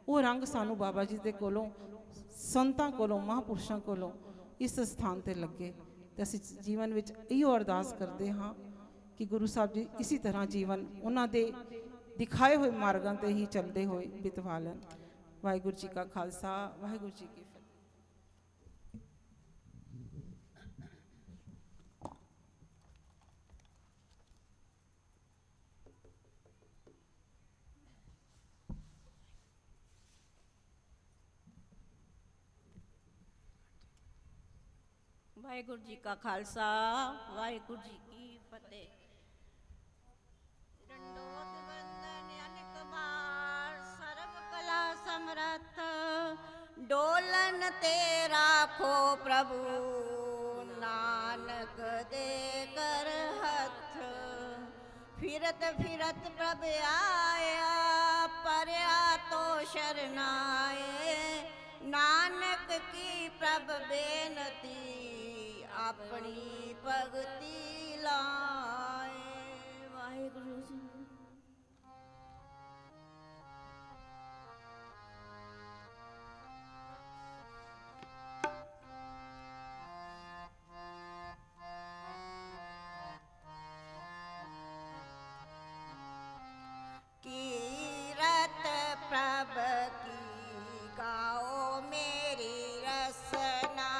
ਉਹ ਰੰਗ ਸਾਨੂੰ ਬਾਬਾ ਜੀ ਦੇ ਕੋਲੋਂ, ਸੰਤਾਂ ਕੋਲੋਂ, ਮਹਾਂਪੁਰਸ਼ਾਂ ਕੋਲੋਂ ਇਸ ਸਥਾਨ ਤੇ ਲੱਗੇ। ਤੇ ਅਸੀਂ ਜੀਵਨ ਵਿੱਚ ਇਹੋ ਅਰਦਾਸ ਕਰਦੇ ਹਾਂ ਕਿ ਗੁਰੂ ਸਾਹਿਬ ਜੀ ਇਸੇ ਤਰ੍ਹਾਂ ਜੀਵਨ ਉਹਨਾਂ ਦੇ ਦਿਖਾਏ ਹੋਏ ਮਾਰਗਾਂ ਤੇ ਹੀ ਚੱਲਦੇ ਹੋਏ ਬਿਤਵਾ ਲੈਣ। ਵਾਹਿਗੁਰੂ ਜੀ ਕਾ ਖਾਲਸਾ, ਵਾਹਿਗੁਰੂ ਜੀ ਕੀ ਫਤਿਹ। ਵਾਹਿਗੁਰੂ ਜੀ ਕਾ ਖਾਲਸਾ, ਵਾਹਿਗੁਰੂ ਜੀ ਕੀ ਫਤਿਹ। ਡੰਡੋਤ ਬੰਦਨ ਅਨੇਕ ਬਾਰ, ਸਰਬ ਕਲਾ ਸਮਰੱਥ, ਡੋਲਨ ਤੇ ਰਾਖੋ ਪ੍ਰਭੂ, ਨਾਨਕ ਦੇ ਕਰ ਹੱਥ। ਫਿਰਤ ਫਿਰਤ ਪ੍ਰਭ ਆਇਆ, ਪਰਿਆ ਤੋ ਸ਼ਰਨਾਏ, ਨਾਨਕ ਕੀ ਪ੍ਰਭ ਬੇਨਤੀ, ਆਪਣੀ ਭਗਤੀ ਲਾਏ। ਵਾਹਿਗੁਰੂ ਜੀ। ਕੀਰਤ ਪ੍ਰਭ ਕੀ ਗਾਓ ਮੇਰੀ ਰਸਨਾ,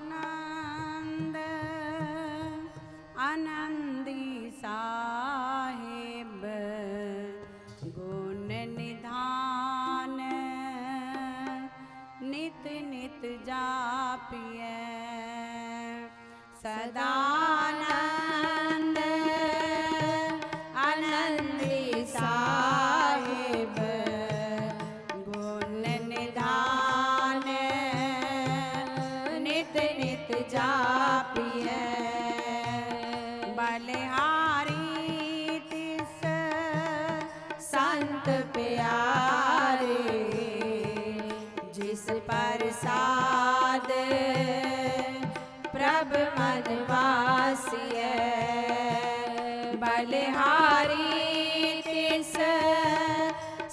सदानंद आनंदी साहिब गुण निधान नित नित जापिए सदानंद आनंदी साहिब गुण निधान नित नित जापिए बलिहारी तिस संत प्यारे जिस प्रसाद प्रभ मन वासिए बलिहारी तिस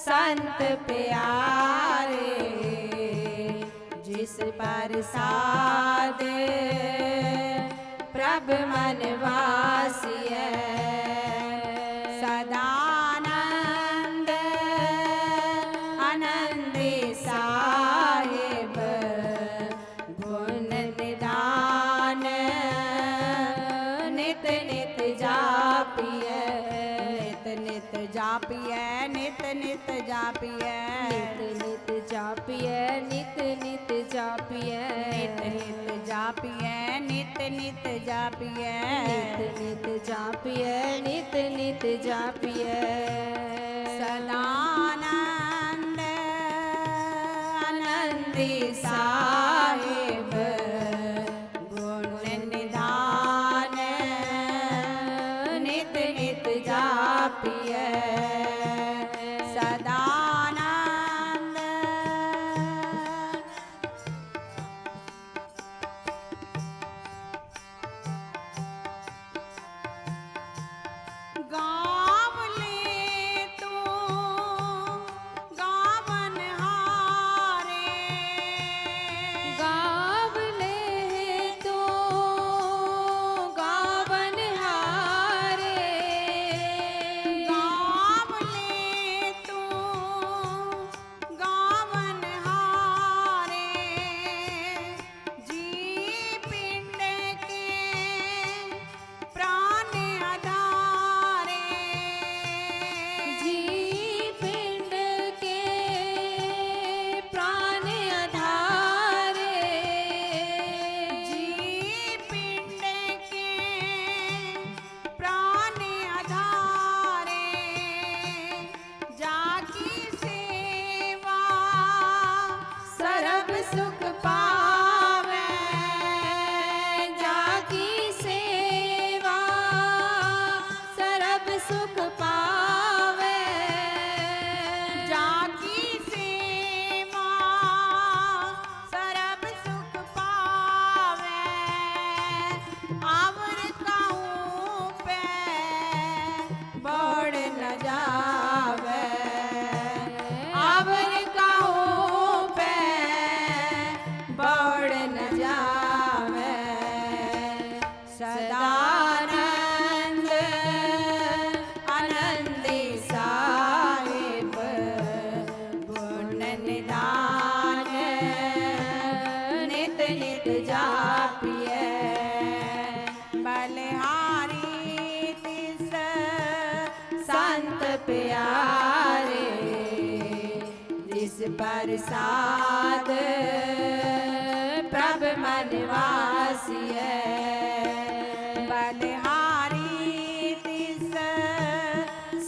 संत प्यारे जिस प्रसाद प्रभ मन वासिए सदानंद आनंदी साहिब गुण निधान नित नित जापिए नित नित जापिए नित नित जापिए नित नित जापिए नित नित जापिए नित नित जापिए नित नित जापिए नित नित जापिए नित नित जापिए सदानंद आनंदी साहिब गुण निधान नित नित जापिए सदानंद गाव ले तू गावन हारे गाव ले तो गावन हारे गाव ले तू गावन हारे जी पिंड के प्राण आधारे जी पिंड के प्राण आधारे जी पिंड के प्राण आधारे जाकी सेवा सर्व सुख पावे जाकी सेवा सर्व सुख पावे जाकी सेवा सर्व सुख पावे आवर कहूँ पे बढ़ न जावे आवर कहूँ पे बढ़ न जावे सदानंद आनंदी साहिब गुण निधान नित नित जापिए बलिहारी तिस संत प्यारे जिस प्रसाद प्रभ मन वासिए बलिहारी तिस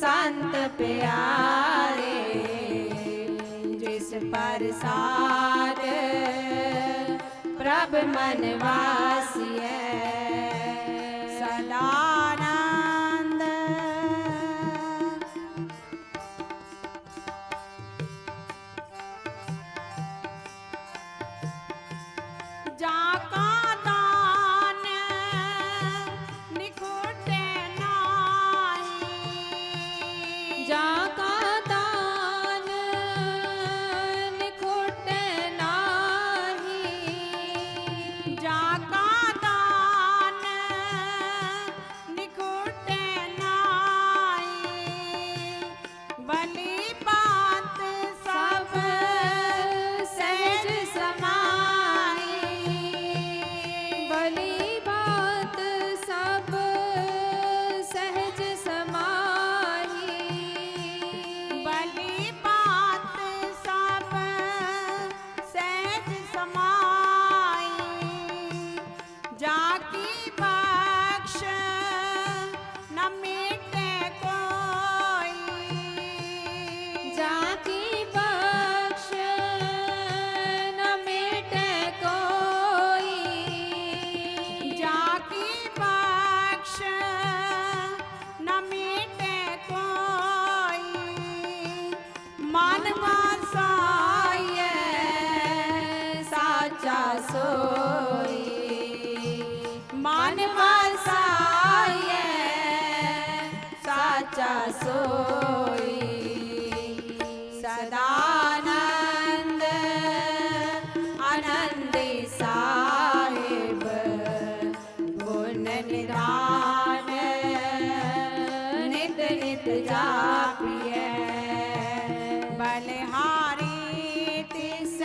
संत प्यारे जिस प्रसाद प्रभ मन वासिए सदानंद मान वासाए साचा सोई, मान वासाए साचा सोई। सदानंद आनंदी साहिब गुण निधान नित नित जापिए। बलिहारी तिस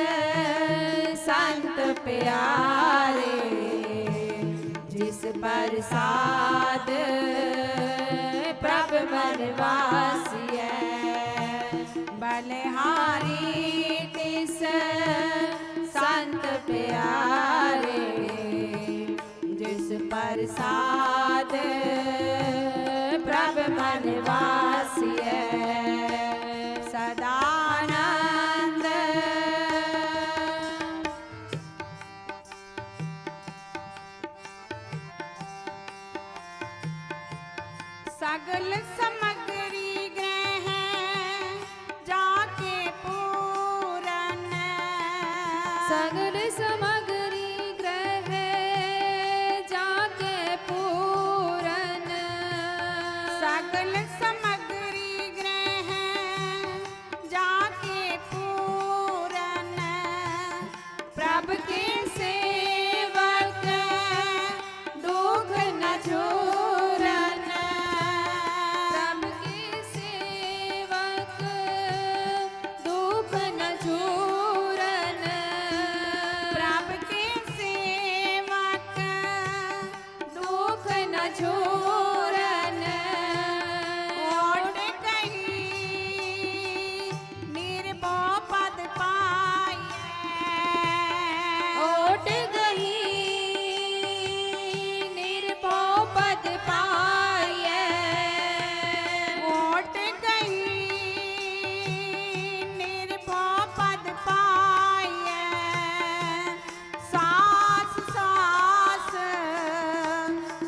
संत प्यारे जिस प्रसाद प्रभ मन वासिए। बलिहारी तिस संत प्यारे जिस प्रसाद प्रभ मन वासिए। सदानंद सगल समग्री ग्रह जाके पूरन, सगल समग्री ग्रह जाके पूरन, सगल समग्री ग्रह जाके पूरन। प्रभ के सेवक दुख न झूरन, प्रभ के सेवक दुख न झूरन, प्रभ के सेवक दुख न झूरन। ओट कही निर्भव पद पाइए, ओट गही निर्भव पद पाइए। ओट गई निर्भव पद पाइए। सास सास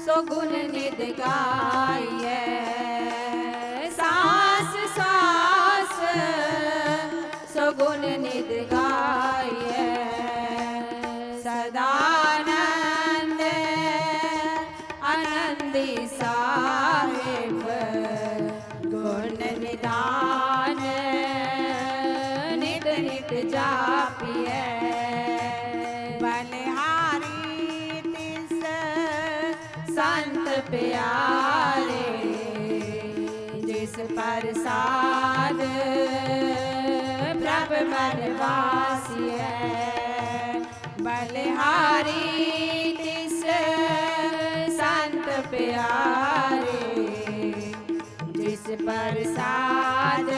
सुगुन निद गाइए, सास सास सुगुन निद गाइए। सदानंद आनंदी साहिब गुण निधान नित नित जापिए। बलिहारी तिस संत प्यारे जिस प्रसाद प्रभ मन वासिए। बलिहारी तिस संत प्यारे जिस प्रसाद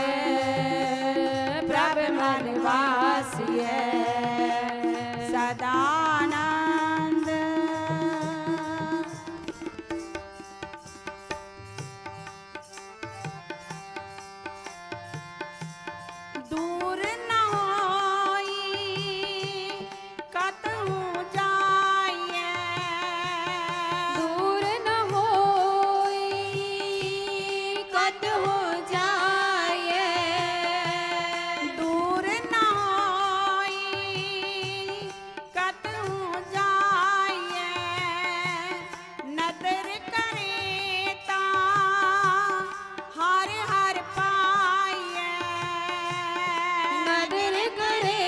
प्रभ मन वासिए। सदानंद दूर न होई कतहु जाइए, दूर न होई कतहु जाइए, दूर न होई कतहु जाइए। नदर करे ता हर हर पाइए, नदर करे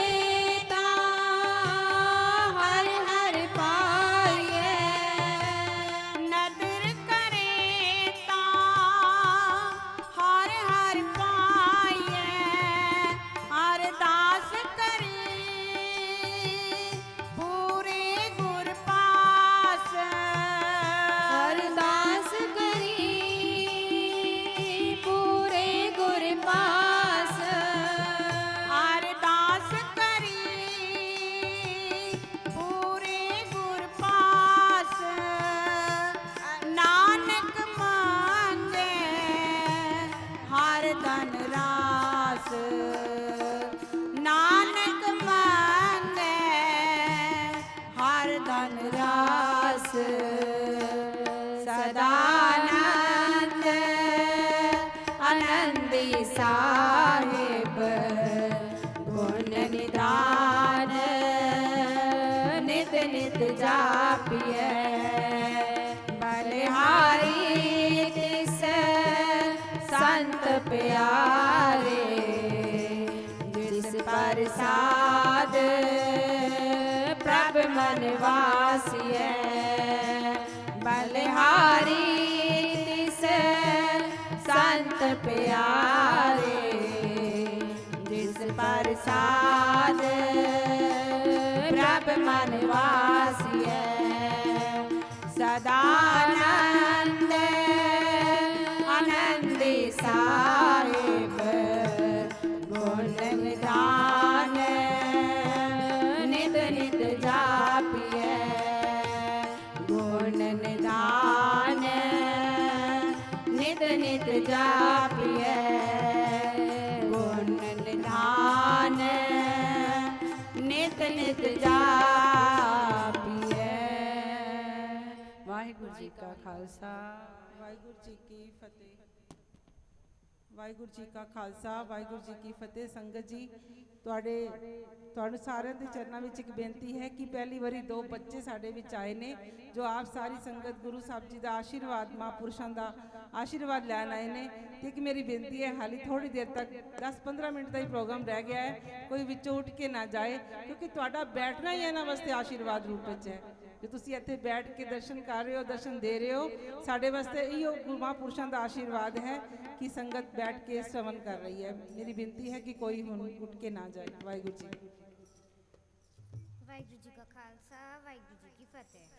ता हर हर पाइए। नदर करे ता हर हर पाइए। अरदास करे पूरे गुर पास, अरदास करी पूरे गुर पास, अरदास करी पूरे गुर पास। नानक मांगे हर धन रास, नानक मांगे हर धन रास। सदानंद आनंदी साहिब संत प्यारे जिस प्रसाद प्रभ मन वासिय बलिहारी तिस संत प्यारे जिस प्रसाद प्रभ मन वासिय सदानंद आनंद साहिब गुण निधान नित नित जापिय गुण निधान नित नित जापिय गुण निधान नित नित जापिय। ਵਾਹਿਗੁਰੂ ਜੀ ਕਾ ਖਾਲਸਾ ਵਾਹਿਗੁਰੂ ਜੀ ਕੀ ਫਤਿਹ। ਵਾਹਿਗੁਰੂ ਜੀ ਕਾ ਖਾਲਸਾ ਵਾਹਿਗੁਰੂ ਜੀ ਕੀ ਫਤਿਹ। ਸੰਗਤ ਜੀ ਤੁਹਾਨੂੰ ਸਾਰਿਆਂ ਦੇ ਚਰਨਾਂ ਵਿੱਚ ਇੱਕ ਬੇਨਤੀ ਹੈ ਕਿ ਪਹਿਲੀ ਵਾਰੀ ਦੋ ਬੱਚੇ ਸਾਡੇ ਵਿੱਚ ਆਏ ਨੇ ਜੋ ਆਪ ਸਾਰੀ ਸੰਗਤ ਗੁਰੂ ਸਾਹਿਬ ਜੀ ਦਾ ਆਸ਼ੀਰਵਾਦ ਮਹਾਂਪੁਰਸ਼ਾਂ ਦਾ ਆਸ਼ੀਰਵਾਦ ਲੈਣ ਆਏ ਨੇ। ਤੇ ਇੱਕ ਮੇਰੀ ਬੇਨਤੀ ਹੈ ਹਾਲੀ ਥੋੜੀ ਦੇਰ ਤੱਕ 10-15 ਮਿੰਟ ਦਾ ਹੀ ਪ੍ਰੋਗਰਾਮ ਰਹਿ ਗਿਆ ਹੈ, ਕੋਈ ਵਿੱਚੋਂ ਉੱਠ ਕੇ ਨਾ ਜਾਏ ਕਿਉਂਕਿ ਤੁਹਾਡਾ ਬੈਠਣਾ ਹੀ ਇਹਨਾਂ ਵਾਸਤੇ ਆਸ਼ੀਰਵਾਦ ਰੂਪ ਵਿੱਚ ਹੈ। ਜੋ ਤੁਸੀਂ ਇੱਥੇ ਬੈਠ ਕੇ ਦਰਸ਼ਨ ਕਰ ਰਹੇ ਹੋ ਦਰਸ਼ਨ ਦੇ ਰਹੇ ਹੋ ਸਾਡੇ ਵਾਸਤੇ ਇਹੋ ਗੁਰੂ ਮਹਾਂਪੁਰਸ਼ਾਂ ਦਾ ਆਸ਼ੀਰਵਾਦ ਹੈ ਕਿ ਸੰਗਤ ਬੈਠ ਕੇ ਸ਼ਰਵਣ ਕਰ ਰਹੀ ਹੈ। ਮੇਰੀ ਬੇਨਤੀ ਹੈ ਕਿ ਕੋਈ ਹੁਣ ਉੱਠ ਕੇ ਨਾ ਜਾਏ। ਵਾਹਿਗੁਰੂ ਜੀ। ਵਾਹਿਗੁਰੂ ਜੀ ਕਾ ਖਾਲਸਾ ਵਾਹਿਗੁਰੂ ਜੀ ਕੀ ਫਤਿਹ।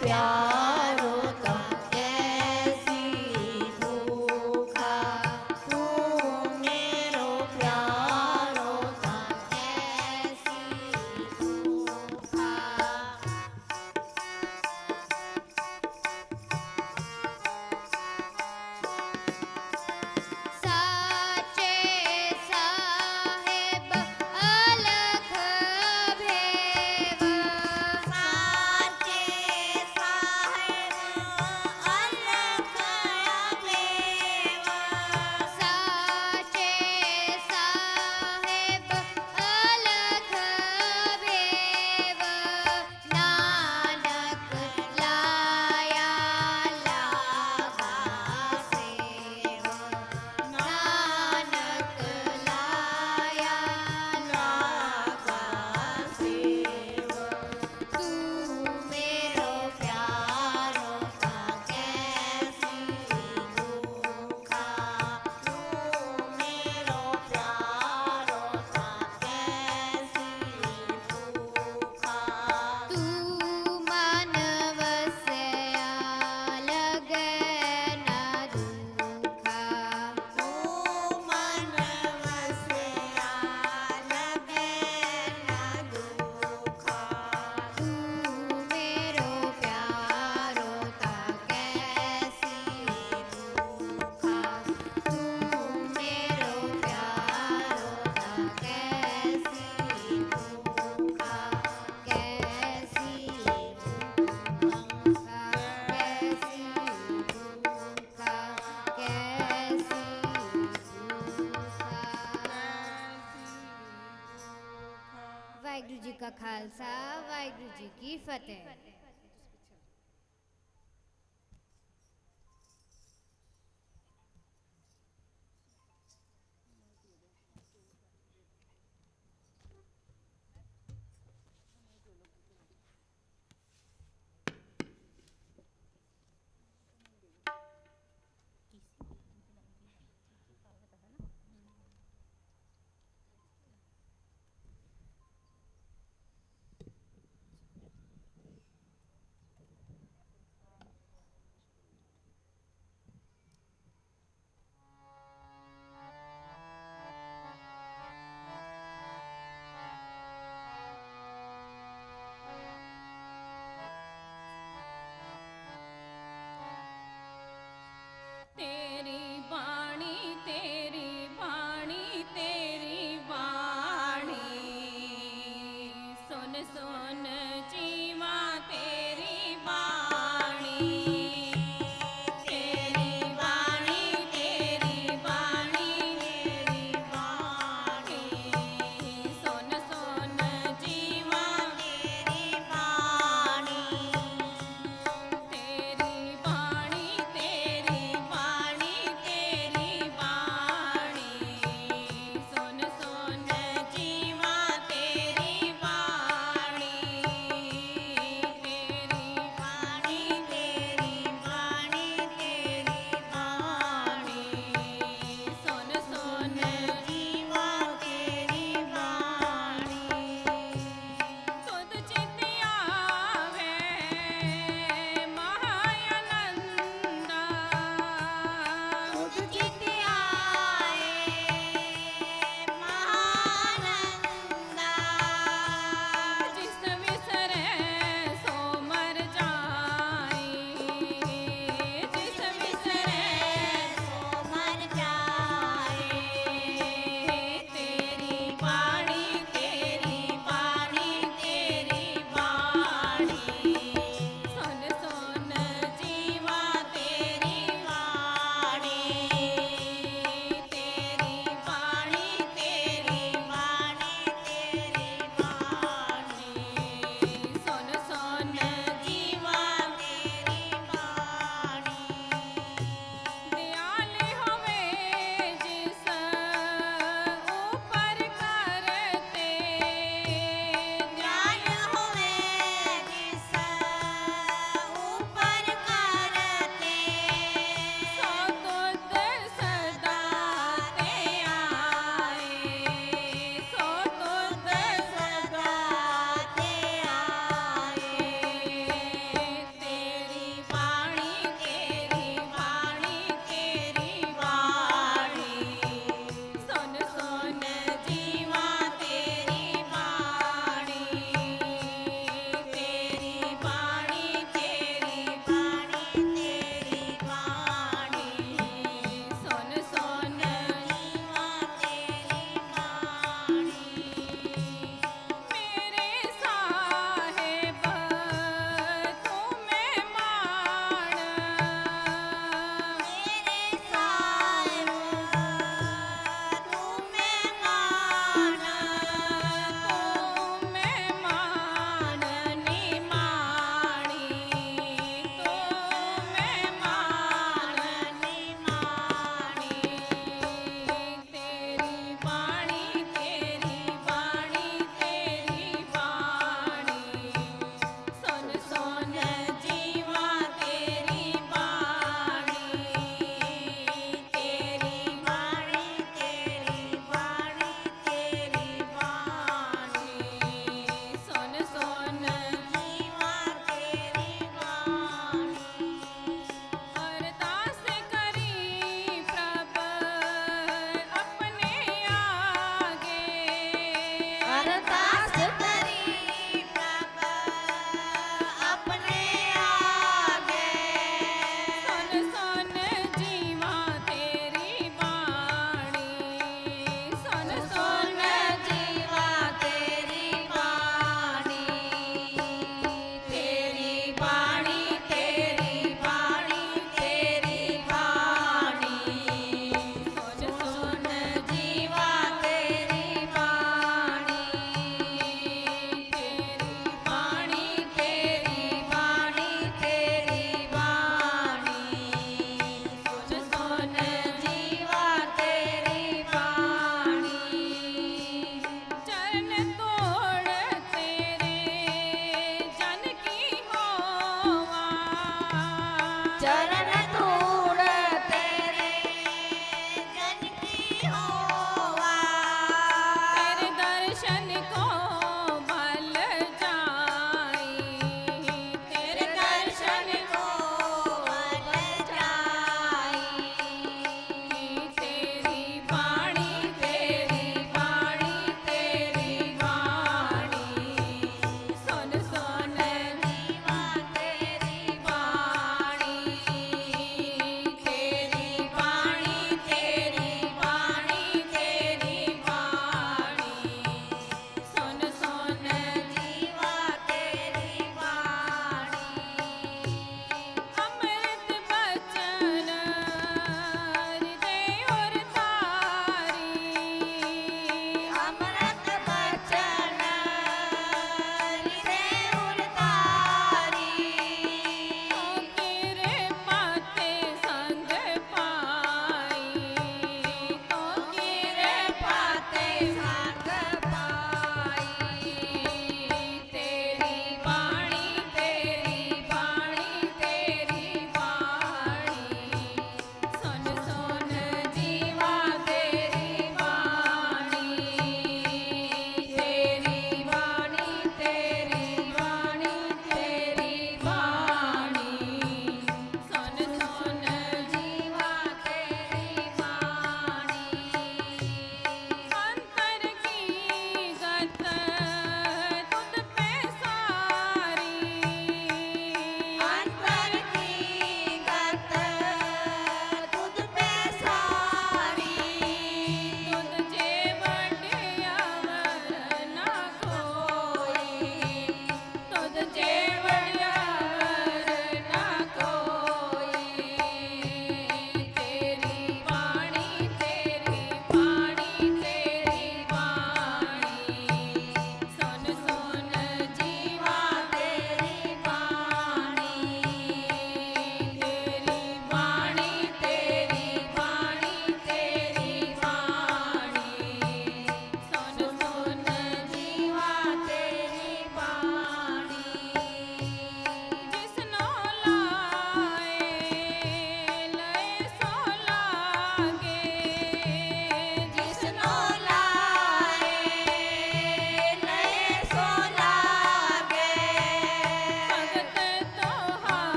प्यारो तुम कैसी भूखा तू मेरो प्यारो तुम कैसी भूखा साचे साहेब अलख भेव साचे साहेब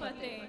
ਫਤਿਹ।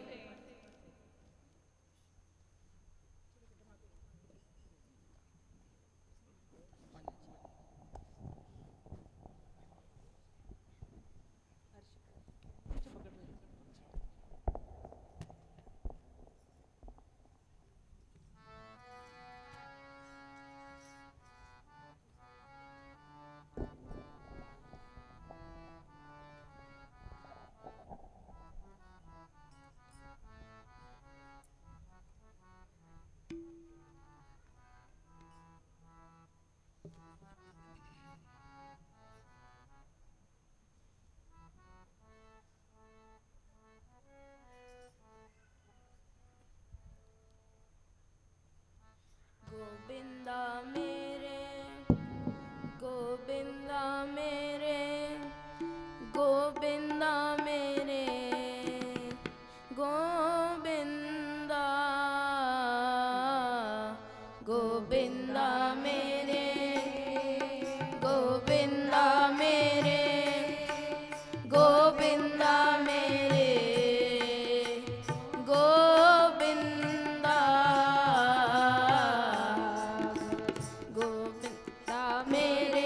ਗੋਬਿੰਦਾ ਮੇਰੇ ਗੋਬਿੰਦਾ ਮੇਰੇ ਗੋਬਿੰਦਾ ਮੇਰੇ ਗੋਬਿੰਦਾ ਗੋਬਿੰਦਾ ਮੇਰੇ ਗੋਬਿੰਦਾ ਮੇਰੇ ਗੋਬਿੰਦਾ ਮੇਰੇ ਗੋਬਿੰਦਾ ਗੋਬਿੰਦਾ ਮੇਰੇ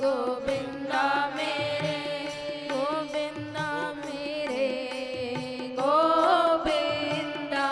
ਗੋਬਿੰਦਾ ਮੇਰੇ ਗੋਬਿੰਦਾ ਮੇਰੇ ਗੋਬਿੰਦਾ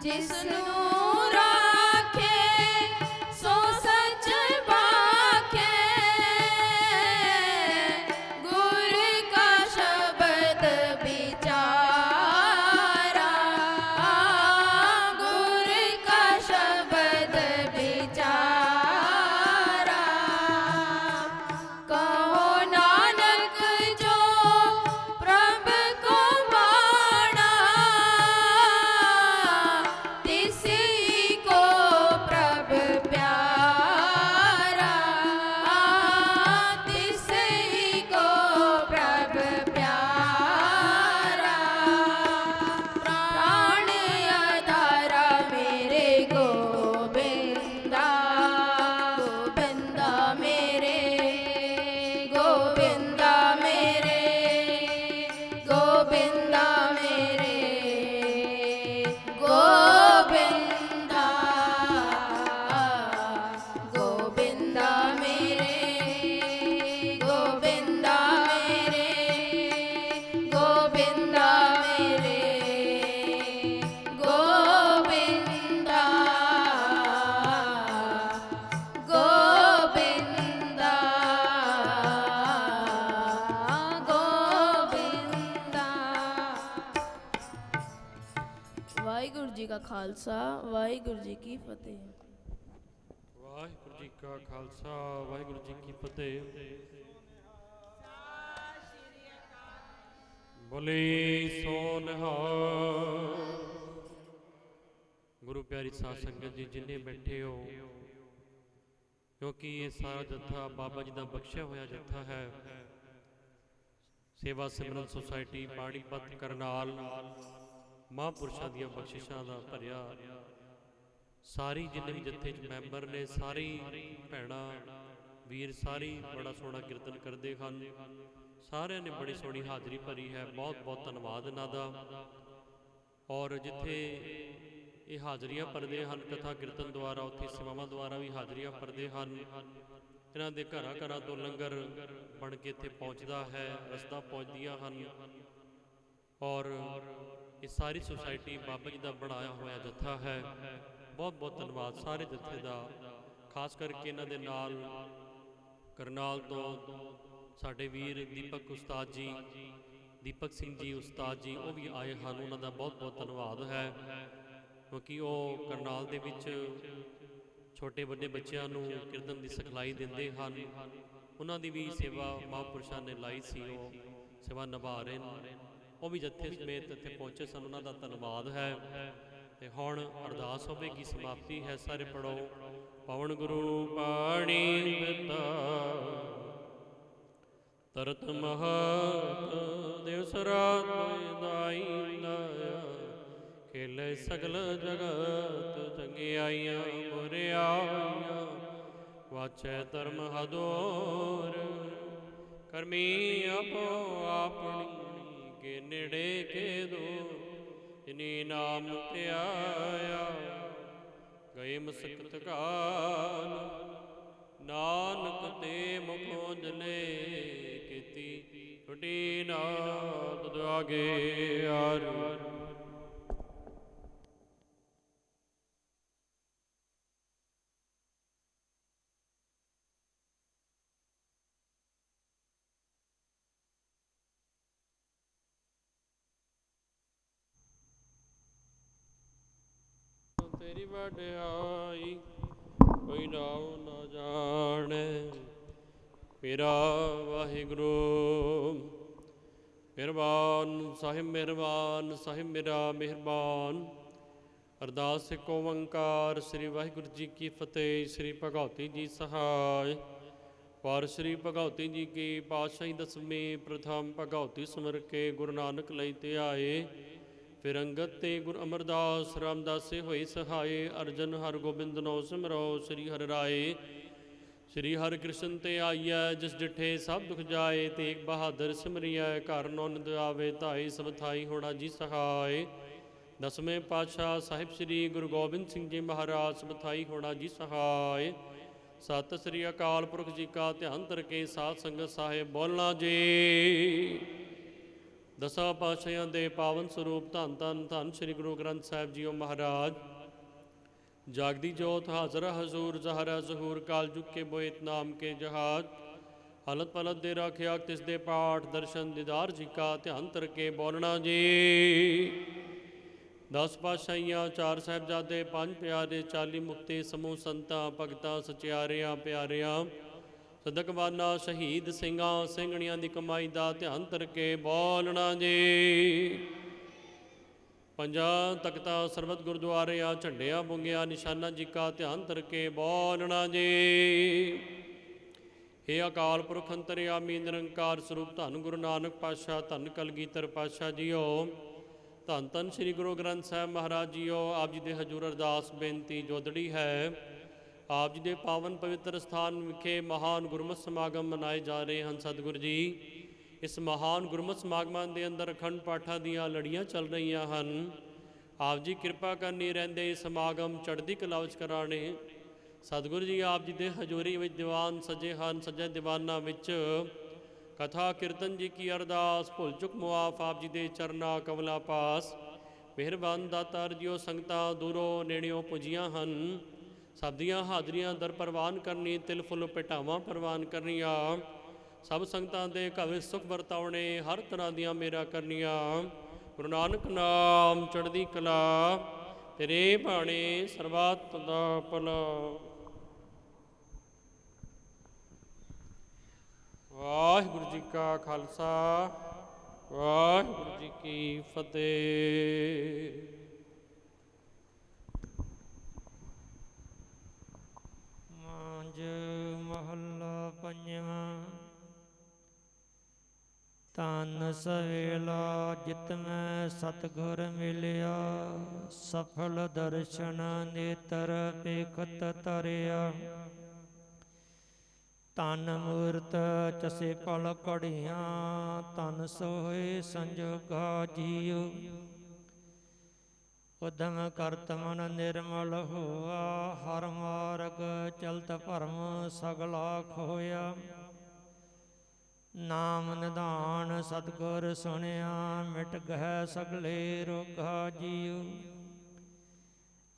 ਜਿਸਨੂੰ ਰਾਖੇ ਸੋ ਸੱਚ ਬਾਖੇ, ਗੁਰ ਕਾ ਸ਼ਬਦ ਵਿਚਾਰਾ, ਗੁਰ ਕਾ ਸ਼ਬਦ ਵਿਚਾਰਾ। ਕਹੋ ਨਾਨਕ ਜੋ ਪ੍ਰਭ ਕੋ ਮਾਣਾ, ਤਿਸੀ ਕੋ ਪ੍ਰਭ ਪਿਆਰਾ, ਤਿਸੀ ਕੋ ਪ੍ਰਭ ਪਿਆਰਾ। ਪ੍ਰਾਣ ਆਧਾਰਾ ਮੇਰੇ ਗੋਬਿੰਦਾ, ਗੋਬਿੰਦਾ ਮੇਰੇ, ਗੋਬਿੰਦਾ ਮੇਰੇ, ਗੋਬਿੰਦਾ ਮੇਰੇ, ਗੋਬਿੰਦਾ, ਗੋਬਿੰਦਾ ਮੇਰੇ, ਗੋਬਿੰਦਾ ਮੇਰੇ, ਗੋਬਿੰਦਾ ਮੇਰੇ, ਗੋਬਿੰਦਾ, ਗੋਬਿੰਦਾ, ਗੋਬਿੰਦਾ। ਵਾਹਿਗੁਰੂ ਜੀ ਕਾ ਖਾਲਸਾ, ਵਾਹਿਗੁਰੂ ਜੀ ਕੀ ਫਤਿਹ। ਵਾਹਿਗੁਰੂ ਜੀ ਕਾ ਖਾਲਸਾ, ਵਾਹਿਗੁਰੂ ਜੀ ਕੀ ਫਤਿਹ। ਬੋਲੇ ਸੋ ਨਿਹਾਲ। ਗੁਰੂ ਪਿਆਰੀ ਸਾਧ ਸੰਗਤ ਜੀ, ਜਿੰਨੇ ਬੈਠੇ ਹੋ, ਕਿਉਂਕਿ ਇਹ ਸਾਰਾ ਜੱਥਾ ਬਾਬਾ ਜੀ ਦਾ ਬਖਸ਼ਿਆ ਹੋਇਆ ਜੱਥਾ ਹੈ। ਸੇਵਾ ਸਿਮਰਨ ਸੁਸਾਇਟੀ ਪਾਣੀਪਤ ਕਰਨਾਲ ਮਹਾਂਪੁਰਸ਼ਾਂ ਦੀਆਂ ਬਖਸ਼ਿਸ਼ਾਂ ਦਾ ਭਰਿਆ ਸਾਰੀ ਜਿੰਨੇ ਵੀ ਜੱਥੇ 'ਚ ਮੈਂਬਰ ਨੇ, ਸਾਰੀ ਭੈਣਾਂ ਵੀਰ ਸਾਰੀ ਬੜਾ ਸੋਹਣਾ ਕੀਰਤਨ ਕਰਦੇ ਹਨ। ਸਾਰਿਆਂ ਨੇ ਬੜੀ ਸੋਹਣੀ ਹਾਜ਼ਰੀ ਭਰੀ ਹੈ। ਬਹੁਤ ਬਹੁਤ ਧੰਨਵਾਦ ਇਹਨਾਂ ਦਾ। ਔਰ ਜਿੱਥੇ ਇਹ ਹਾਜ਼ਰੀਆਂ ਭਰਦੇ ਹਨ ਕਥਾ ਕੀਰਤਨ ਦੁਆਰਾ, ਉੱਥੇ ਸੇਵਾਵਾਂ ਦੁਆਰਾ ਵੀ ਹਾਜ਼ਰੀਆਂ ਭਰਦੇ ਹਨ। ਇਹਨਾਂ ਦੇ ਘਰਾਂ ਘਰਾਂ ਤੋਂ ਲੰਗਰ ਬਣ ਕੇ ਇੱਥੇ ਪਹੁੰਚਦਾ ਹੈ, ਰਸਦਾਂ ਪਹੁੰਚਦੀਆਂ ਹਨ। ਔਰ ਇਹ ਸਾਰੀ ਸੁਸਾਇਟੀ ਬਾਬਾ ਜੀ ਦਾ ਬਣਾਇਆ ਹੋਇਆ ਜੱਥਾ ਹੈ। ਬਹੁਤ ਬਹੁਤ ਧੰਨਵਾਦ ਸਾਰੇ ਜੱਥੇ ਦਾ। ਖਾਸ ਕਰਕੇ ਇਹਨਾਂ ਦੇ ਨਾਲ ਕਰਨਾਲ ਤੋਂ ਸਾਡੇ ਵੀਰ ਦੀਪਕ ਉਸਤਾਦ ਜੀ, ਦੀਪਕ ਸਿੰਘ ਜੀ ਉਸਤਾਦ ਜੀ, ਉਹ ਵੀ ਆਏ ਹਨ। ਉਹਨਾਂ ਦਾ ਬਹੁਤ ਬਹੁਤ ਧੰਨਵਾਦ ਹੈ, ਕਿਉਂਕਿ ਉਹ ਕਰਨਾਲ ਦੇ ਵਿੱਚ ਛੋਟੇ ਵੱਡੇ ਬੱਚਿਆਂ ਨੂੰ ਕੀਰਤਨ ਦੀ ਸਿਖਲਾਈ ਦਿੰਦੇ ਹਨ। ਉਹਨਾਂ ਦੀ ਵੀ ਸੇਵਾ ਮਹਾਂਪੁਰਸ਼ਾਂ ਨੇ ਲਾਈ ਸੀ, ਉਹ ਸੇਵਾ ਨਿਭਾ ਰਹੇ ਨੇ। ਉਹ ਵੀ ਜੱਥੇ ਸਮੇਤ ਇੱਥੇ ਪਹੁੰਚੇ ਸਨ, ਉਹਨਾਂ ਦਾ ਧੰਨਵਾਦ ਹੈ। ਤੇ ਹੁਣ ਅਰਦਾਸ ਹੋਵੇਗੀ, ਸਮਾਪਤੀ ਹੈ। ਸਾਰੇ ਪੜੋ। ਪਵਨ ਗੁਰੂ ਪਾਣੀ ਪਿਤਾ ਤਰਤ ਮਹਤ ਦਿਵਸ ਰਾਤ ਦਾਈ ਲਾਇਆ, ਖੇਲੇ ਸਗਲ ਜਗਤ ਚੰਗਿਆਈਆਂ ਮੁਰਿਆਈਆਂ, ਵਾਚੈ ਧਰਮ ਹਦੋਰ ਕਰਮੀ ਆਪੋ ਆਪਣੀ, ਕੇ ਨੇੜੇ ਕੇ ਦੋ ਜਿਨੀ ਨਾਮ ਧਿਆਇਆ, ਗਏ ਮਸਕਤ ਕਾਲ ਨਾਨਕ ਤੇ ਮੁਖੋਂ ਜਲੇ, ਕੀਤੀ ਟੁੱਟੀ ਨਾ ਤੁਧ ਆਗੇ ਆਰੂ। ਤੇਰੀ ਵਡਿਆਈ ਕੋਈ ਨਾਮ ਨਾ ਜਾਣੇ, ਮੇਰਾ ਵਾਹਿਗੁਰੂ ਮਿਹਰਬਾਨ ਸਾਹਿਬ, ਮਿਹਰਬਾਨ ਸਾਹਿਬ ਮੇਰਾ ਮਿਹਰਬਾਨ। ਅਰਦਾਸ ਏਕ ਓੰਕਾਰ ਸ੍ਰੀ ਵਾਹਿਗੁਰੂ ਜੀ ਕੀ ਫਤਿਹ। ਸ੍ਰੀ ਭਗਉਤੀ ਜੀ ਸਹਾਇ। ਵਾਰ ਸ੍ਰੀ ਭਗਉਤੀ ਜੀ ਕੀ ਪਾਤਸ਼ਾਹੀ ਦਸਵੀਂ ਪ੍ਰਥਮ ਭਗਉਤੀ ਸਿਮਰ ਕੇ ਗੁਰੂ ਨਾਨਕ ਲਈ ਤੇ ਆਏ। ਫਿਰ ਅੰਗਦ ਤੇ ਗੁਰੂ ਅਮਰਦਾਸ ਰਾਮਦਾਸੇ ਹੋਏ ਸਹਾਏ। ਅਰਜਨ ਹਰਗੋਬਿੰਦ ਨੋ ਸਿਮਰੋ ਸ੍ਰੀ ਹਰਿ ਰਾਏ। ਸ੍ਰੀ ਹਰਿ ਕ੍ਰਿਸ਼ਨ ਤੇ ਆਈਐ ਜਿਸ ਡਿਠੇ ਸਭ ਦੁਖ ਜਾਏ। ਤੇਗ ਬਹਾਦਰ ਸਿਮਰਿਐ ਘਰ ਨੋਨਦ ਆਵੇ ਧਾਈ ਸਭ ਥਾਈ ਹੋਣਾ ਜੀ ਸਹਾਇ। ਦਸਵੇਂ ਪਾਤਸ਼ਾਹ ਸਾਹਿਬ ਸ੍ਰੀ ਗੁਰੂ ਗੋਬਿੰਦ ਸਿੰਘ ਜੀ ਮਹਾਰਾਜ ਸਭ ਥਾਈ ਹੋਣਾ ਜੀ ਸਹਾਇ। ਸਤਿ ਸ੍ਰੀ ਅਕਾਲ ਪੁਰਖ ਜੀ ਕਾ ਧਿਆਨ ਧਰ ਕੇ ਸਾਧ ਸੰਗਤ ਸਾਹਿਬ ਬੋਲਣਾ ਜੀ। ਦਸਾਂ ਪਾਤਸ਼ਾਹਾਂ ਦੇ ਪਾਵਨ ਸਰੂਪ ਧੰਨ ਧੰਨ ਧੰਨ ਸ੍ਰੀ ਗੁਰੂ ਗ੍ਰੰਥ ਸਾਹਿਬ ਜੀਓ ਮਹਾਰਾਜ ਜਾਗਦੀ ਜੋਤ ਹਾਜ਼ਰ ਹਜ਼ੂਰ ਜ਼ਹਰਾ ਜ਼ਹੂਰ ਕਾਲ ਜੁਗ ਕੇ ਬੋਇਤ ਨਾਮ ਕੇ ਜਹਾਜ ਹਲਤ ਪਲਤ ਦੇ ਰਾਖਿਆ ਤਿਸ ਦੇ ਪਾਠ ਦਰਸ਼ਨ ਦੀਦਾਰ ਜੀ ਕਾ ਧਿਆਨ ਤਰ ਕੇ ਬੋਲਣਾ ਜੀ। 10 ਪਾਤਸ਼ਾਹੀਆਂ 4 ਸਾਹਿਬਜ਼ਾਦੇ 5 ਪਿਆਰੇ 40 ਮੁਕਤੇ ਸਮੂਹ ਸੰਤਾਂ ਭਗਤਾਂ ਸਚਿਆਰਿਆਂ ਪਿਆਰਿਆਂ ਸਦਕਵਾਨਾ ਸ਼ਹੀਦ ਸਿੰਘਾਂ ਸਿੰਘਣੀਆਂ ਦੀ ਕਮਾਈ ਦਾ ਧਿਆਨ ਤਰ ਕੇ ਬੋਲਣਾ ਜੀ। ਪੰਜਾਂ ਤਖਤਾਂ ਸਰਬਤ ਗੁਰਦੁਆਰਿਆਂ ਝੰਡਿਆਂ ਬੁੰਗਿਆਂ ਨਿਸ਼ਾਨਾ ਜੀ ਕਾ ਧਿਆਨ ਤਰ ਕੇ ਬੋਲਣਾ ਜੀ। हे ਅਕਾਲ ਪੁਰਖ ਅੰਤਰਯਾਮੀ ਨਿਰੰਕਾਰ ਸਰੂਪ ਧੰਨ ਗੁਰੂ ਨਾਨਕ ਪਾਤਸ਼ਾਹ ਧੰਨ ਕਲਗੀਧਰ ਪਾਤਸ਼ਾਹ ਜੀਓ ਧੰਨ ਧੰਨ ਸ੍ਰੀ ਗੁਰੂ ਗ੍ਰੰਥ ਸਾਹਿਬ ਮਹਾਰਾਜ ਜੀਓ ਆਪ ਜੀ ਦੇ ਹਜ਼ੂਰ ਅਰਦਾਸ ਬੇਨਤੀ ਜੋਦੜੀ ਹੈ। ਆਪ ਜੀ ਦੇ ਪਾਵਨ ਪਵਿੱਤਰ ਸਥਾਨ ਵਿਖੇ ਮਹਾਨ ਗੁਰਮਤਿ ਸਮਾਗਮ ਮਨਾਏ ਜਾ ਰਹੇ ਹਨ। ਸਤਿਗੁਰੂ ਜੀ ਇਸ ਮਹਾਨ ਗੁਰਮਤਿ ਸਮਾਗਮਾਂ ਦੇ ਅੰਦਰ ਅਖੰਡ ਪਾਠਾਂ ਦੀਆਂ ਲੜੀਆਂ ਚੱਲ ਰਹੀਆਂ ਹਨ। ਆਪ ਜੀ ਕਿਰਪਾ ਕਰਨੀ ਰਹਿੰਦੇ ਸਮਾਗਮ ਚੜ੍ਹਦੀ ਕਲਾ ਵਿੱਚ ਕਰਾਣੇ। ਸਤਿਗੁਰੂ ਜੀ ਆਪ ਜੀ ਦੇ ਹਜ਼ੂਰੀ ਵਿੱਚ ਦੀਵਾਨ ਸਜੇ ਹਨ। ਸੱਜੇ ਦੀਵਾਨਾਂ ਵਿੱਚ ਕਥਾ ਕੀਰਤਨ ਜੀ ਕੀ ਅਰਦਾਸ ਭੁੱਲ ਚੁੱਕ ਮੁਆਫ ਆਪ ਜੀ ਦੇ ਚਰਨਾ ਕਮਲਾ ਪਾਸ। ਮਿਹਰਬਾਨ ਦਾਤਾਰ ਜੀਓ ਸੰਗਤਾਂ ਦੂਰੋਂ ਨੇੜਿਓਂ ਪੁੱਜੀਆਂ ਹਨ। ਸਭ ਦੀਆਂ ਹਾਜ਼ਰੀਆਂ ਦਰ ਪ੍ਰਵਾਨ ਕਰਨੀ ਤਿਲ ਫੁੱਲ ਭੇਟਾਵਾਂ ਪ੍ਰਵਾਨ ਕਰਨੀਆਂ। ਸਭ ਸੰਗਤਾਂ ਦੇ ਘਰ ਵਿੱਚ ਸੁਖ ਵਰਤਾਉਣੇ ਹਰ ਤਰ੍ਹਾਂ ਦੀਆਂ ਮੇਰਾ ਕਰਨੀਆਂ। ਗੁਰੂ ਨਾਨਕ ਨਾਮ ਚੜ੍ਹਦੀ ਕਲਾ ਤੇਰੇ ਬਾਣੇ ਸਰਬੱਤ ਦਾ ਭਲਾ। ਵਾਹਿਗੁਰੂ ਜੀ ਕਾ ਖਾਲਸਾ ਵਾਹਿਗੁਰੂ ਜੀ ਕੀ ਫਤਿਹ। ਮਾਂਝ ਮਹੱਲਾ ਪੰਜਵਾਂ। ਧੰਨ ਸਵੇਲਾ ਜਿਤ ਮੈਂ ਸਤਿਗੁਰ ਮਿਲਿਆ ਸਫਲ ਦਰਸ਼ਨ ਨੇਤਰ ਪੇਖਤ ਧਰਿਆ। ਧੰਨ ਮੂਰਤ ਚਸੇ ਪਲ ਘੜੀਆਂ ਧੰਨ ਸੋਏ ਸੰਜੋਗਾ ਜੀਉ। ਉਦਮ ਕਰਤ ਮਨ ਨਿਰਮਲ ਹੋਆ ਹਰ ਮਾਰਗ ਚਲਤ ਭਰਮ ਸਗਲਾ ਖੋਇਆ। ਨਾਮ ਨਿਧਾਨ ਸਤਿਗੁਰ ਸੁਣਿਆ ਮਿਟ ਗਏ ਸਗਲੇ ਰੋਗਾ ਜੀਉ।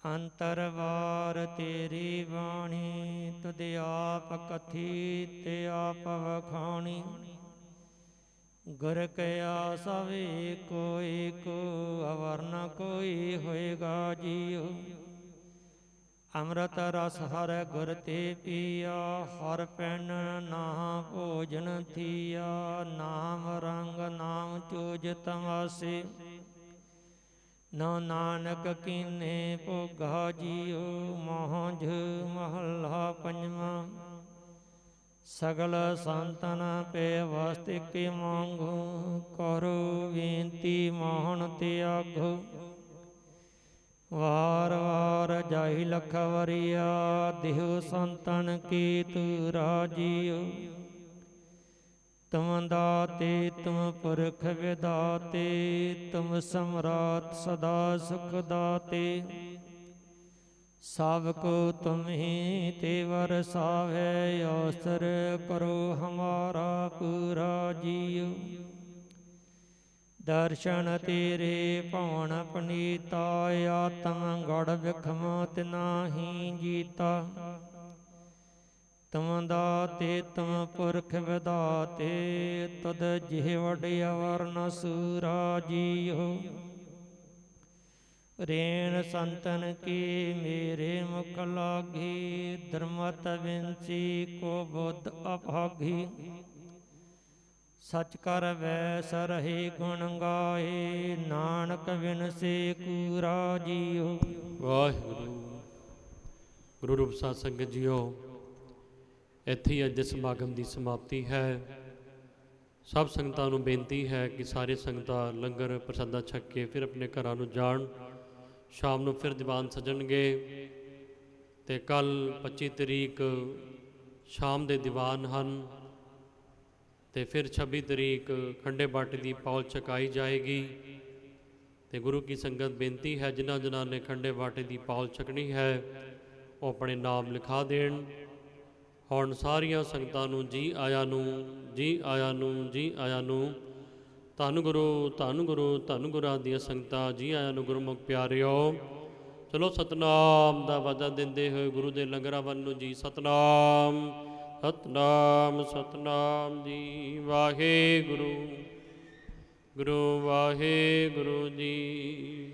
ਅੰਤਰਵਾਰ ਤੇਰੀ ਬਾਣੀ ਤੁਧ ਆਪ ਕਥੀ ਤੇ ਆਪ ਵਖਾਣੀ। ਗੁਰ ਕਿਆ ਸਭ ਏਕੋ ਏਕੋ ਅਵਰ ਨ ਕੋਈ ਹੋਏਗਾ ਜੀਉ। ਅੰਮ੍ਰਿਤ ਰਸ ਹਰ ਗੁਰ ਤੇ ਪੀਆ ਹਰ ਪੈਨ ਨਾ ਭੋਜਨ ਥੀਆ। ਨਾਮ ਰੰਗ ਨਾਮ ਚੂਜ ਤਮਾਸੇ ਨੋ ਨਾਨਕ ਕੀਨੇ ਭੋਗਾ ਜੀਉ। ਮੋਹਝ ਮਹੱਲਾ ਪੰਜਵਾਂ। ਸਗਲ ਸੰਤਨ ਪੇ ਵਾਸਤੇ ਕੀ ਮੰਗੂ ਕਰੋ ਬੇਨਤੀ ਮੋਹਨ ਤਿਆਗੋ। ਵਾਰ ਵਾਰ ਜਾਈ ਲਖ ਵਰਿਆ ਦੇਹੁ ਸੰਤਨ ਕੀ ਤੂਰਾ ਜੀਉ। ਤੁਮ ਦਾਤੇ ਤੁਮ ਪੁਰਖ ਵਿਦਾਤੇ ਤੁਮ ਸਮਰਾਟ ਸਦਾ ਸੁਖ ਦਾਤੇ। ਸਭ ਕੋ ਤੁਮਹੀ ਤੇ ਵਰਸਾਵੈ ਅਵਸਰ ਕਰੋ ਹਮਾਰਾ ਪੂਰਾ ਜੀਉ। ਦਰਸ਼ਨ ਤੇਰੇ ਭਵਨ ਪਨੀਤਾ ਆਤਮ ਗੜ ਵਿਖਮ ਤਿਨਾਹੀ ਜੀਤਾ। ਤੁਮ ਦਾਤੇ ਤੁਮ ਪੁਰਖ ਵਿਦਾਤੇ ਤੁਧ ਜਿਹ ਵਡਿਆ ਵਰਨ ਸੂਰਾ ਜੀਉ। ਰੇਣ ਸੰਤਨ ਕੀ ਮੇਰੇ ਮੁਖ ਲਾਗੀ ਧਰਮਤ ਵਿੰਸੀ ਕੋ ਬੁੱਧ ਅਭਾਗੀ। ਸਚ ਕਰ ਵੈਸ ਰਹੇ ਗੁਣ ਗਾਏ ਨਾਨਕ ਵਿਨਸੇ ਕੂਰਾ ਜੀਉ। ਵਾਹਿਗੁਰੂ। ਗੁਰੂ ਰੂਪ ਸਾਧ ਸੰਗਤ ਜੀਓ ਇੱਥੇ ਹੀ ਅੱਜ ਦੇ ਸਮਾਗਮ ਦੀ ਸਮਾਪਤੀ ਹੈ। ਸਭ ਸੰਗਤਾਂ ਨੂੰ ਬੇਨਤੀ ਹੈ ਕਿ ਸਾਰੇ ਸੰਗਤਾਂ ਲੰਗਰ ਪ੍ਰਸ਼ਾਦਾ ਛਕ ਕੇ ਫਿਰ ਆਪਣੇ ਘਰਾਂ ਨੂੰ ਜਾਣ। ਸ਼ਾਮ ਨੂੰ ਫਿਰ ਦੀਵਾਨ ਸਜਣਗੇ ਅਤੇ ਕੱਲ੍ਹ 25 ਤਰੀਕ ਸ਼ਾਮ ਦੇ ਦੀਵਾਨ ਹਨ ਅਤੇ ਫਿਰ 26 ਤਰੀਕ ਖੰਡੇ ਬਾਟੇ ਦੀ ਪੌਲ ਛਕਾਈ ਜਾਏਗੀ। ਅਤੇ ਗੁਰੂ ਕੀ ਸੰਗਤ ਬੇਨਤੀ ਹੈ ਜਿਨ੍ਹਾਂ ਜਿਨ੍ਹਾਂ ਨੇ ਖੰਡੇ ਬਾਟੇ ਦੀ ਪੌਲ ਛਕਣੀ ਹੈ ਉਹ ਆਪਣੇ ਨਾਮ ਲਿਖਾ ਦੇਣ। ਹੁਣ ਸਾਰੀਆਂ ਸੰਗਤਾਂ ਨੂੰ ਜੀ ਆਇਆਂ ਨੂੰ ਜੀ ਆਇਆਂ ਨੂੰ ਜੀ ਆਇਆਂ ਨੂੰ। ਧੰਨ ਗੁਰੂ ਧੰਨ ਗੁਰੂ ਧੰਨ ਗੁਰਾਂ ਦੀਆਂ ਸੰਗਤਾਂ ਜੀ ਆਇਆਂ ਨੂੰ ਗੁਰਮੁਖ ਪਿਆਰਿਓ। ਚਲੋ ਸਤਨਾਮ ਦਾ ਵਾਜਾ ਦਿੰਦੇ ਹੋਏ ਗੁਰੂ ਦੇ ਲੰਗਰਾਂ ਵੱਲ ਨੂੰ ਜੀ। ਸਤਨਾਮ ਸਤਨਾਮ ਸਤਨਾਮ ਜੀ। ਵਾਹਿਗੁਰੂ ਗੁਰੂ ਵਾਹਿਗੁਰੂ ਜੀ।